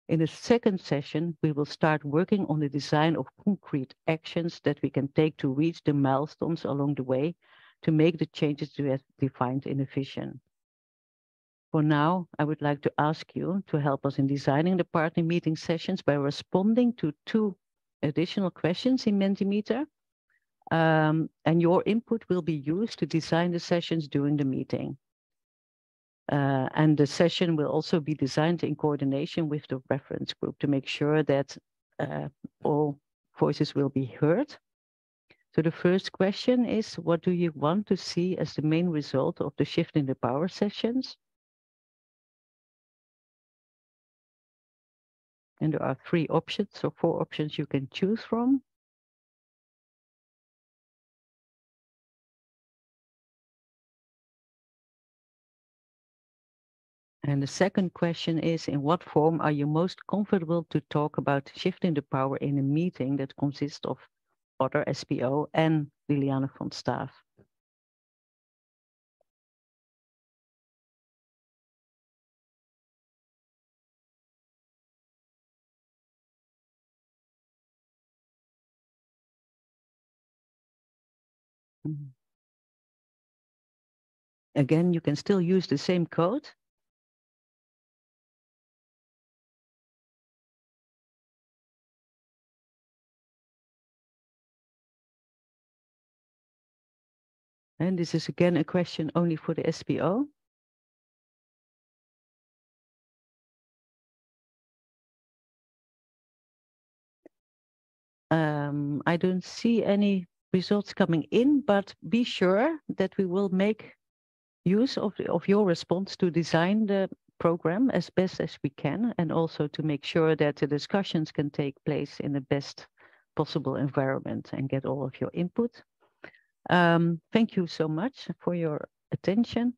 In the second session, we will start working on the design of concrete actions that we can take to reach the milestones along the way to make the changes we have defined in the vision. For now, I would like to ask you to help us in designing the partner meeting sessions by responding to 2 additional questions in Mentimeter. And your input will be used to design the sessions during the meeting. And the session will also be designed in coordination with the reference group to make sure that all voices will be heard. So the first question is, what do you want to see as the main result of the shift in the power sessions? And there are 3 options, so 4 options you can choose from. And the second question is, in what form are you most comfortable to talk about shifting the power in a meeting that consists of other SPO and Liliane Font staff? Again, you can still use the same code. And this is again a question only for the SPO. I don't see any results coming in, but be sure that we will make use of your response to design the program as best as we can, and also to make sure that the discussions can take place in the best possible environment and get all of your input. Thank you so much for your attention.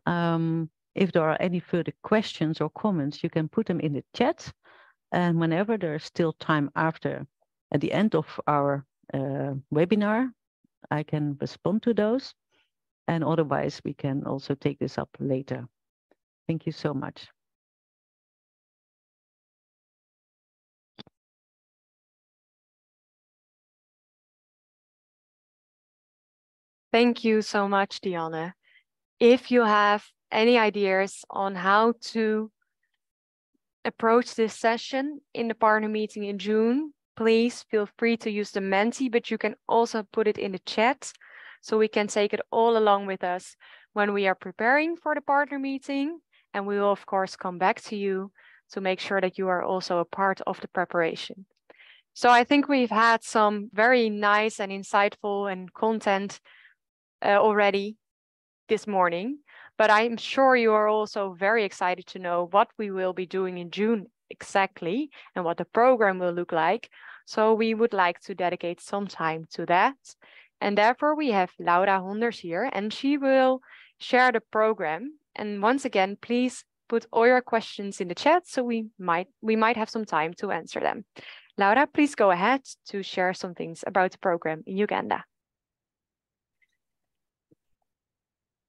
If there are any further questions or comments, you can put them in the chat. And whenever there's still time at the end of our webinar, I can respond to those. And otherwise, we can also take this up later. Thank you so much. Thank you so much, Dianne. If you have any ideas on how to approach this session in the partner meeting in June, please feel free to use the Menti, but you can also put it in the chat so we can take it all along with us when we are preparing for the partner meeting. And we will, of course, come back to you to make sure that you are also a part of the preparation. So I think we've had some very nice and insightful and content already this morning, but I'm sure you are also very excited to know what we will be doing in June exactly and what the program will look like. So we would like to dedicate some time to that. And therefore we have Laura Honders here, and she will share the program. And once again, please put all your questions in the chat so we might have some time to answer them. Laura, please go ahead to share some things about the program in Uganda.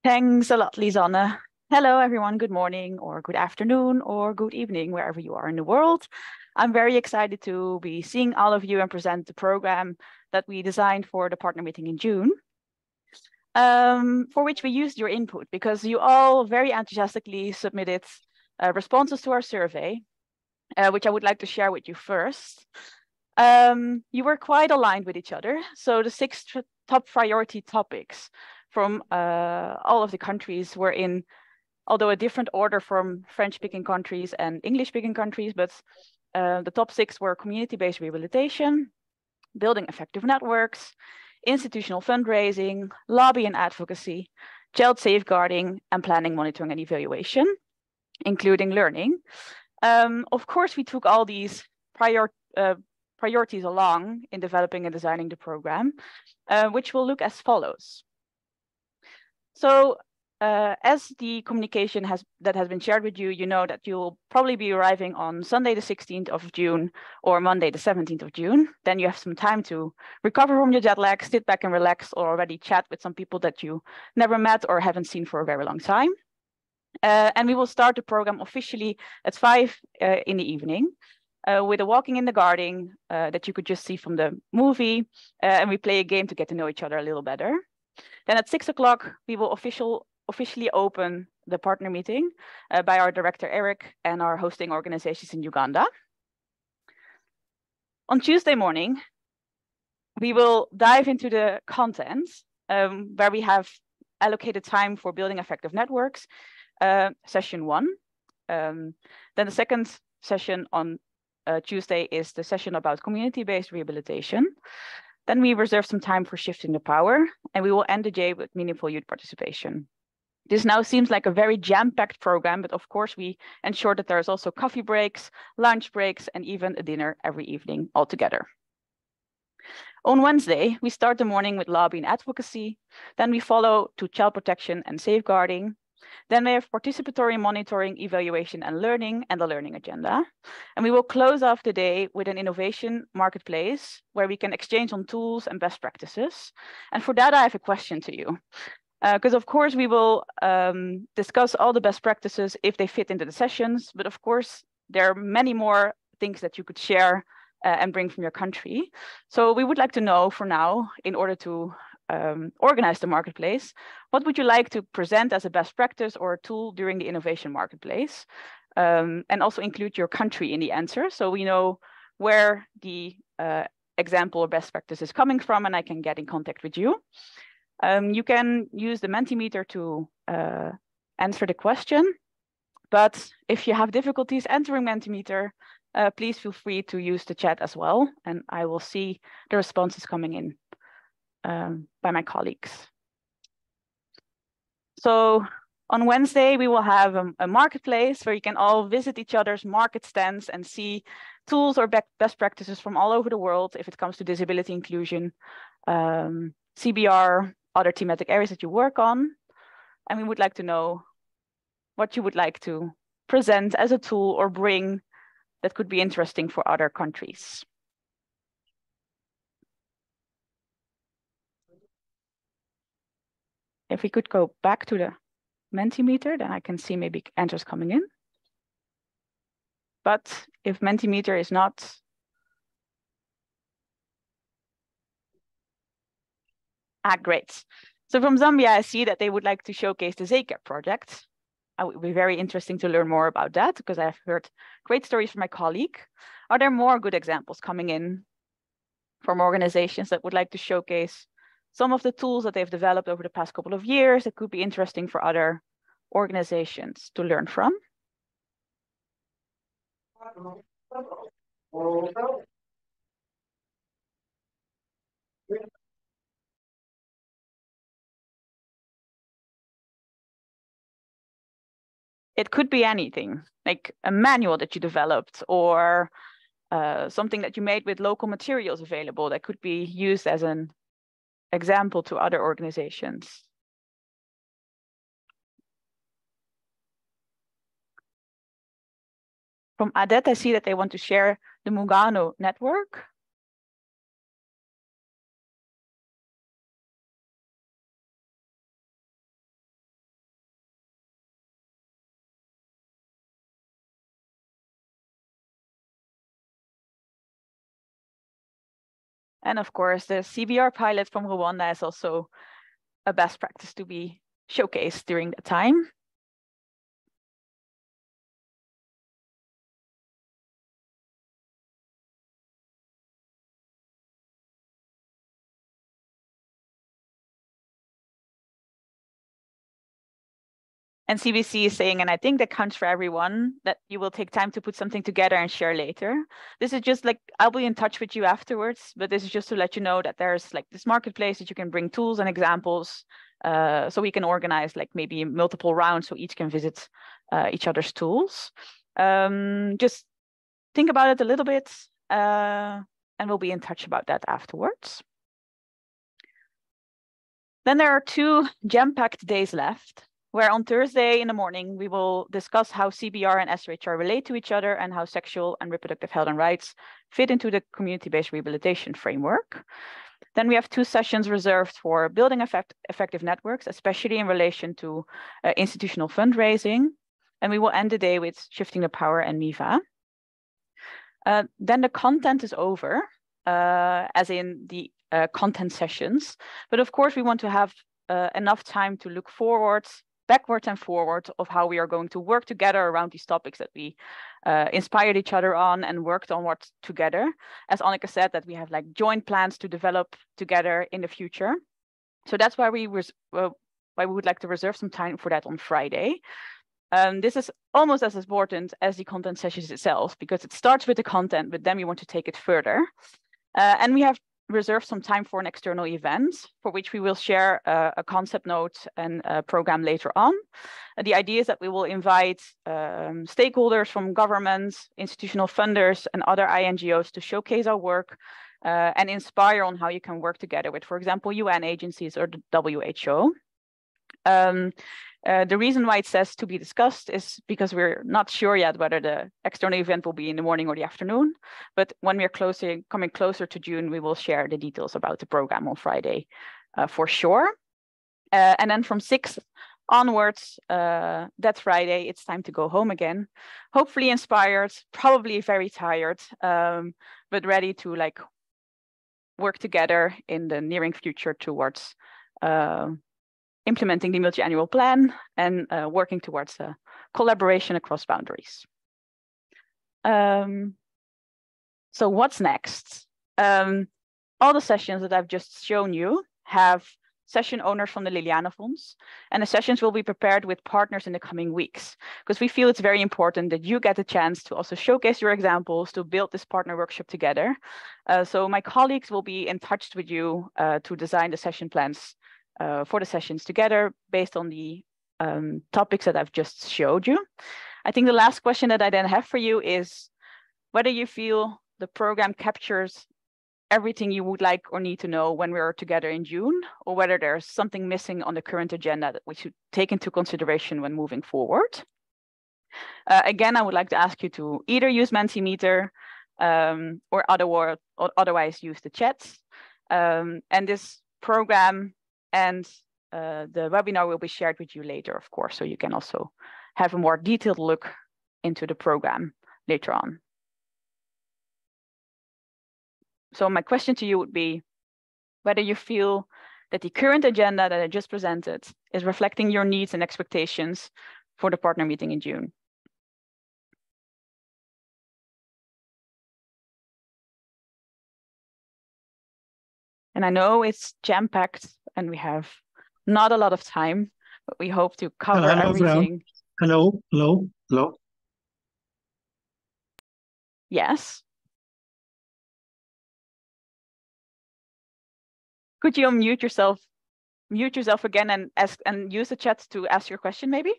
Thanks a lot, Lisanne. Hello, everyone. Good morning or good afternoon or good evening, wherever you are in the world. I'm very excited to be seeing all of you and present the program that we designed for the partner meeting in June, for which we used your input because you all very enthusiastically submitted responses to our survey, which I would like to share with you first. You were quite aligned with each other. So the 6 top priority topics from all of the countries were in, although a different order from French-speaking countries and English-speaking countries, but the top 6 were community-based rehabilitation, building effective networks, institutional fundraising, lobby and advocacy, child safeguarding, and planning, monitoring, and evaluation, including learning. Of course, we took all these priorities along in developing and designing the program, which will look as follows. So as the communication that has been shared with you, you know that you'll probably be arriving on Sunday, the 16th of June or Monday, the 17th of June. Then you have some time to recover from your jet lag, sit back and relax, or already chat with some people that you never met or haven't seen for a very long time. And we will start the program officially at 5 in the evening with a walking in the garden that you could just see from the movie. And we play a game to get to know each other a little better. Then at 6 o'clock, we will officially open the partner meeting by our director, Eric, and our hosting organizations in Uganda. On Tuesday morning, we will dive into the content where we have allocated time for building effective networks, session 1. Then the second session on Tuesday is the session about community-based rehabilitation. Then we reserve some time for shifting the power, and we will end the day with meaningful youth participation. This now seems like a very jam-packed program, but of course we ensure that there's also coffee breaks, lunch breaks, and even a dinner every evening altogether. On Wednesday, we start the morning with lobby and advocacy. Then we follow to child protection and safeguarding. Then we have participatory monitoring, evaluation, and learning, and the learning agenda. And we will close off the day with an innovation marketplace where we can exchange on tools and best practices. And for that, I have a question to you. Because of course we will discuss all the best practices if they fit into the sessions, but of course there are many more things that you could share and bring from your country. So we would like to know for now, in order to organize the marketplace, what would you like to present as a best practice or a tool during the innovation marketplace? And also include your country in the answer, so we know where the example or best practice is coming from, and I can get in contact with you. You can use the Mentimeter to answer the question, but if you have difficulties entering Mentimeter, please feel free to use the chat as well, and I will see the responses coming in by my colleagues. So on Wednesday, we will have a marketplace where you can all visit each other's market stands and see tools or best practices from all over the world if it comes to disability inclusion, CBR, other thematic areas that you work on. And we would like to know what you would like to present as a tool or bring that could be interesting for other countries. If we could go back to the Mentimeter, then I can see maybe answers coming in. But if Mentimeter is not, great. So from Zambia, I see that they would like to showcase the ZCAP project. It would be very interesting to learn more about that because I've heard great stories from my colleague. Are there more good examples coming in from organizations that would like to showcase some of the tools that they've developed over the past couple of years that could be interesting for other organizations to learn from? It could be anything, like a manual that you developed or something that you made with local materials available that could be used as an example to other organizations. From Adet, I see that they want to share the Mugano network. And of course, the CBR pilot from Rwanda is also a best practice to be showcased during that time. And CBC is saying, and I think that counts for everyone, that you will take time to put something together and share later. This is just like, I'll be in touch with you afterwards, but this is just to let you know that there's like this marketplace that you can bring tools and examples. So we can organize like maybe multiple rounds so each can visit each other's tools. Just think about it a little bit and we'll be in touch about that afterwards. Then there are 2 jam-packed days left, where on Thursday in the morning, we will discuss how CBR and SRHR relate to each other and how sexual and reproductive health and rights fit into the community-based rehabilitation framework. Then we have 2 sessions reserved for building effective networks, especially in relation to institutional fundraising. And we will end the day with shifting the power and MIVA. Then the content is over, as in the content sessions. But of course, we want to have enough time to look forwards, backwards and forward of how we are going to work together around these topics that we inspired each other on and worked on what together. As Annika said, that we have like joint plans to develop together in the future. So that's why we would like to reserve some time for that on Friday. This is almost as important as the content sessions itself, because it starts with the content, but then we want to take it further. And we have reserve some time for an external event for which we will share a concept note and a program later on. The idea is that we will invite stakeholders from governments, institutional funders, and other INGOs to showcase our work and inspire on how you can work together with, for example, UN agencies or the WHO. The reason why it says to be discussed is because we're not sure yet whether the external event will be in the morning or the afternoon. But when we are coming closer to June, we will share the details about the program on Friday for sure. And then from 6 onwards, that Friday, it's time to go home again. Hopefully inspired, probably very tired, but ready to like work together in the nearing future towards implementing the multi-annual plan and working towards collaboration across boundaries. So what's next? All the sessions that I've just shown you have session owners from the Liliane Fonds, and the sessions will be prepared with partners in the coming weeks, because we feel it's very important that you get a chance to also showcase your examples to build this partner workshop together. So my colleagues will be in touch with you to design the session plans for the sessions together based on the topics that I've just showed you. I think the last question that I then have for you is whether you feel the program captures everything you would like or need to know when we are together in June, or whether there's something missing on the current agenda that we should take into consideration when moving forward. Again, I would like to ask you to either use Mentimeter or otherwise use the chat. And this program and the webinar will be shared with you later, of course, so you can also have a more detailed look into the program later on. So my question to you would be whether you feel that the current agenda that I just presented is reflecting your needs and expectations for the partner meeting in June. And I know it's jam-packed and we have not a lot of time, but we hope to cover everything. Hello. Yes. Could you mute yourself again and use the chat to ask your question, maybe?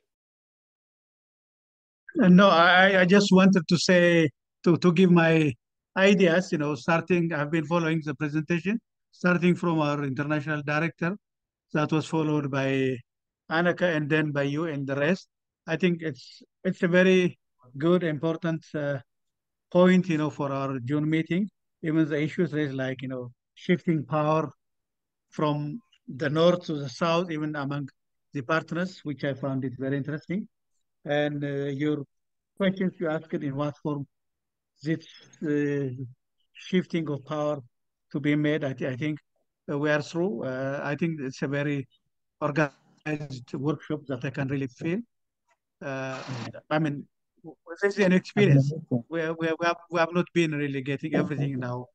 No, I just wanted to say, to give my ideas, starting, I've been following the presentation, starting from our international director, that was followed by Annika and then by you and the rest. I think it's a very good, important point, for our June meeting. Even the issues raised like, shifting power from the north to the south, even among the partners, which I found it very interesting. And your questions you asked in what form this shifting of power to be made, I think we are through. I think it's a very organized workshop that I can really feel. I mean, this is an experience. We have not been really getting everything now.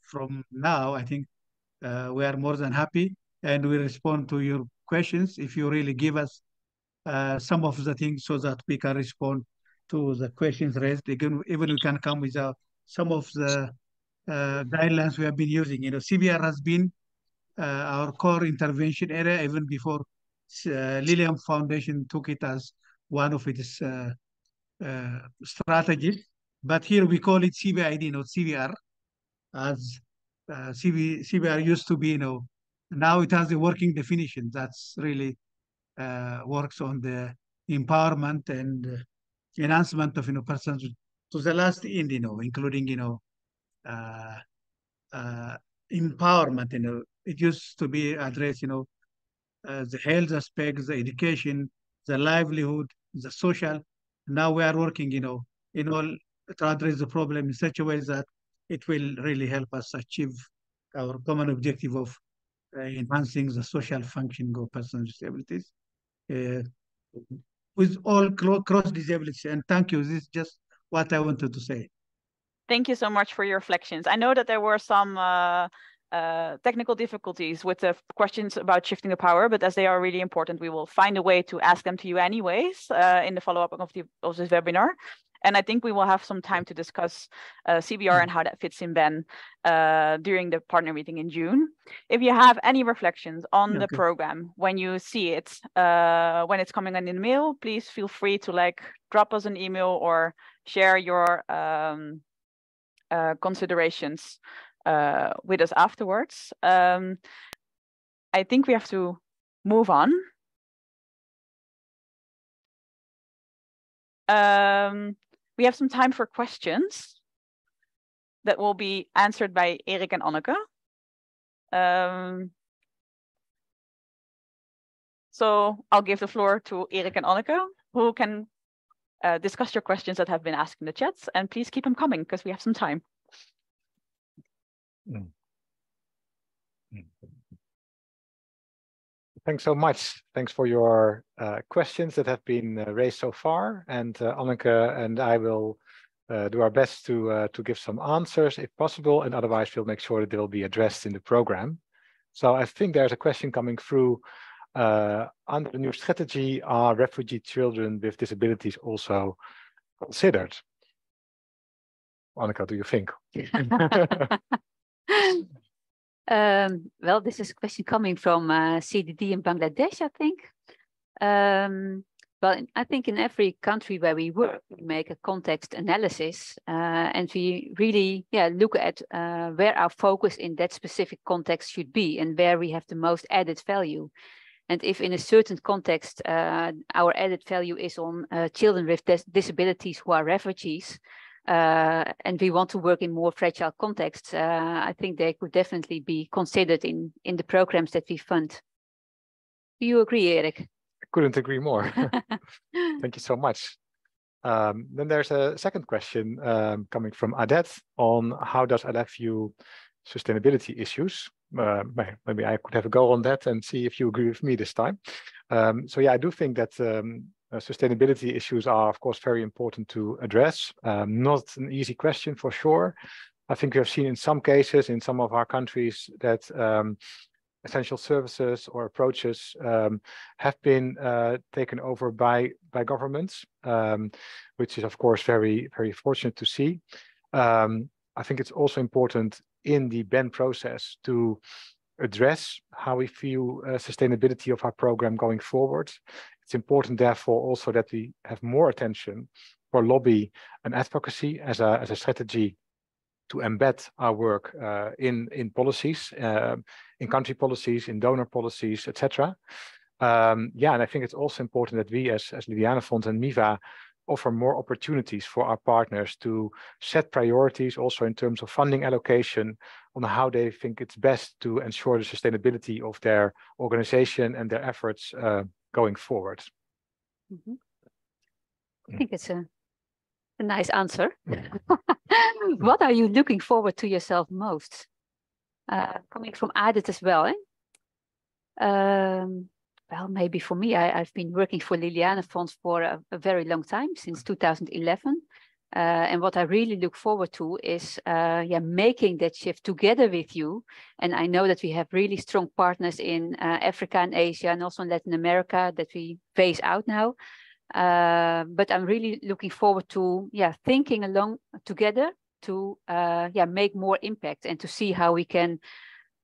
From now, I think we are more than happy and we respond to your questions if you really give us some of the things so that we can respond to the questions raised. Again, even we can come with some of the guidelines we have been using. CBR has been our core intervention area even before Liliane Foundation took it as one of its strategies. But here we call it CBID, not CBR, as CBR used to be. Now it has a working definition that's really works on the empowerment and enhancement of persons to the last end, including uh, uh, empowerment. It used to be addressed, the health aspects, the education, the livelihood, the social. Now we are working, in all to address the problem in such a way that it will really help us achieve our common objective of enhancing the social functioning of persons with disabilities. With all cross disabilities. And thank you. This is just what I wanted to say. Thank you so much for your reflections. I know that there were some technical difficulties with the questions about shifting the power, but as they are really important, we will find a way to ask them to you anyways in the follow-up of this webinar. And I think we will have some time to discuss CBR and how that fits in Ben during the partner meeting in June. If you have any reflections on the program when you see it, when it's coming in the mail, please feel free to drop us an email or share your considerations with us afterwards. I think we have to move on. We have some time for questions that will be answered by Erik and Anneke. So I'll give the floor to Erik and Anneke, who can discuss your questions that have been asked in the chats, and please keep them coming because we have some time. Thanks so much. Thanks for your questions that have been raised so far. And Anneke and I will do our best to give some answers if possible, and otherwise we'll make sure that they will be addressed in the program. So I think there's a question coming through. Under the new strategy, are refugee children with disabilities also considered? Anneke, do you think? Well, this is a question coming from CDD in Bangladesh, I think. Well, I think in every country where we work, we make a context analysis and we really look at where our focus in that specific context should be and where we have the most added value. And if in a certain context, our added value is on children with disabilities who are refugees, and we want to work in more fragile contexts, I think they could definitely be considered in the programs that we fund. Do you agree, Erik? I couldn't agree more. Thank you so much. Then there's a second question coming from Adet on how does LF view sustainability issues. Maybe I could have a go on that and see if you agree with me this time. So yeah, I do think that sustainability issues are, of course, very important to address. Not an easy question for sure. I think we have seen in some cases in some of our countries that essential services or approaches have been taken over by governments, which is, of course, very, very fortunate to see. I think it's also important in the BEN process to address how we view sustainability of our program going forward. It's important, therefore, also that we have more attention for lobby and advocacy as a strategy to embed our work in policies, in country policies, in donor policies, etc. Yeah, and I think it's also important that we as Liliane Fonds and MIVA offer more opportunities for our partners to set priorities also in terms of funding allocation on how they think it's best to ensure the sustainability of their organization and their efforts going forward. Mm-hmm. I think it's a nice answer. What are you looking forward to yourself most? Coming from Adit as well, well, maybe for me, I've been working for Liliane Fonds for a very long time, since 2011. And what I really look forward to is making that shift together with you. And I know that we have really strong partners in Africa and Asia and also in Latin America that we phase out now. But I'm really looking forward to thinking along together to make more impact and to see how we can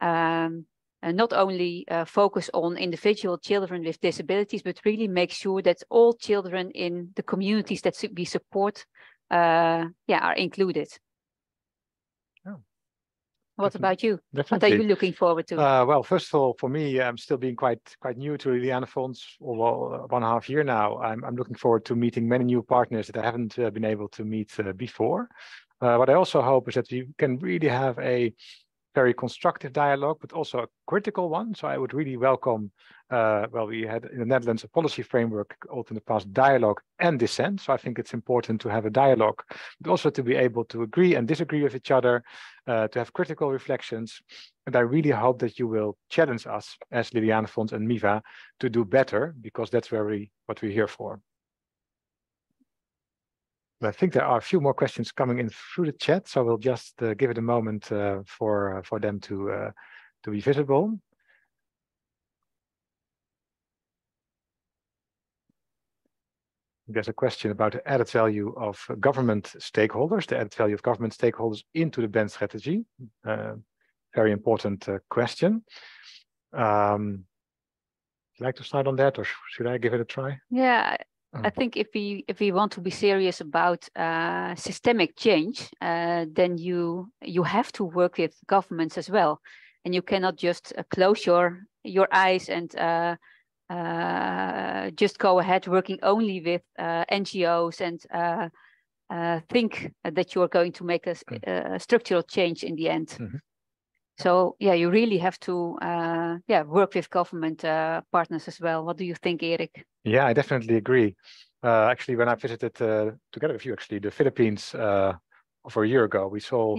not only focus on individual children with disabilities, but really make sure that all children in the communities that we support are included. Oh. What about you? Definitely. What are you looking forward to? Well, first of all, for me, I'm still being quite new to Liliane Fonds, although 1.5 years now. I'm looking forward to meeting many new partners that I haven't been able to meet before. What I also hope is that we can really have a very constructive dialogue, but also a critical one. So I would really welcome, well, we had in the Netherlands a policy framework also in the past, dialogue and dissent. So I think it's important to have a dialogue, but also to be able to agree and disagree with each other, to have critical reflections. And I really hope that you will challenge us as Liliane Fonds and MIVA to do better, because that's what we're here for. I think there are a few more questions coming in through the chat, so we'll just give it a moment for them to be visible. There's a question about the added value of government stakeholders, the added value of government stakeholders into the BEN strategy. Very important question. Would you like to start on that, or should I give it a try? Yeah. I think if we want to be serious about systemic change, then you have to work with governments as well, and you cannot just close your eyes and just go ahead working only with NGOs and think that you are going to make a structural change in the end. Mm-hmm. So you really have to work with government partners as well. What do you think, Erik? Yeah, I definitely agree. Actually, when I visited together with you, actually, the Philippines over a year ago, we saw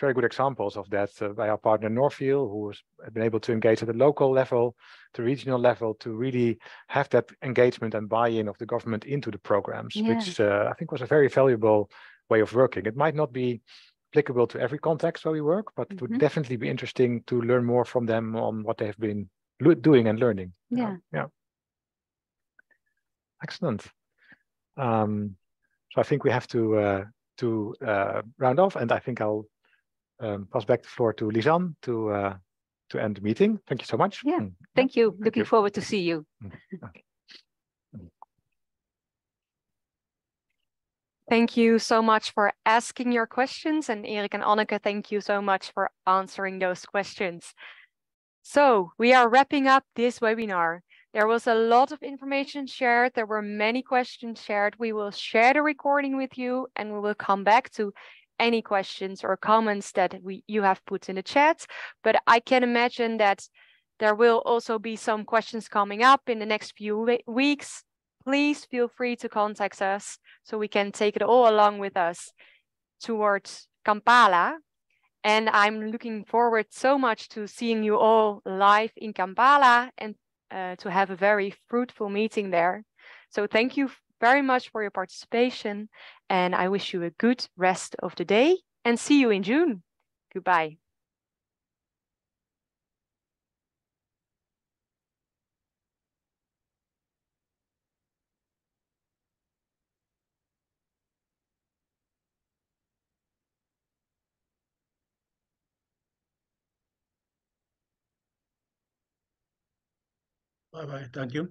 very good examples of that by our partner Northfield, who has been able to engage at the local level, the regional level, to really have that engagement and buy-in of the government into the programs, which I think was a very valuable way of working. It might not be applicable to every context where we work, but it would definitely be interesting to learn more from them on what they have been doing and learning. Yeah. Excellent. So I think we have to round off, and I think I'll pass back the floor to Lisanne to end the meeting. Thank you so much. Yeah, thank you. Looking forward to see you. Okay. Thank you so much for asking your questions, and Erik and Anneke, thank you so much for answering those questions. So we are wrapping up this webinar. There was a lot of information shared. There were many questions shared. We will share the recording with you, and we will come back to any questions or comments that you have put in the chat. But I can imagine that there will also be some questions coming up in the next few weeks. Please feel free to contact us so we can take it all along with us towards Kampala. And I'm looking forward so much to seeing you all live in Kampala and to have a very fruitful meeting there. So thank you very much for your participation, and I wish you a good rest of the day and see you in June. Goodbye. Bye-bye. Thank you.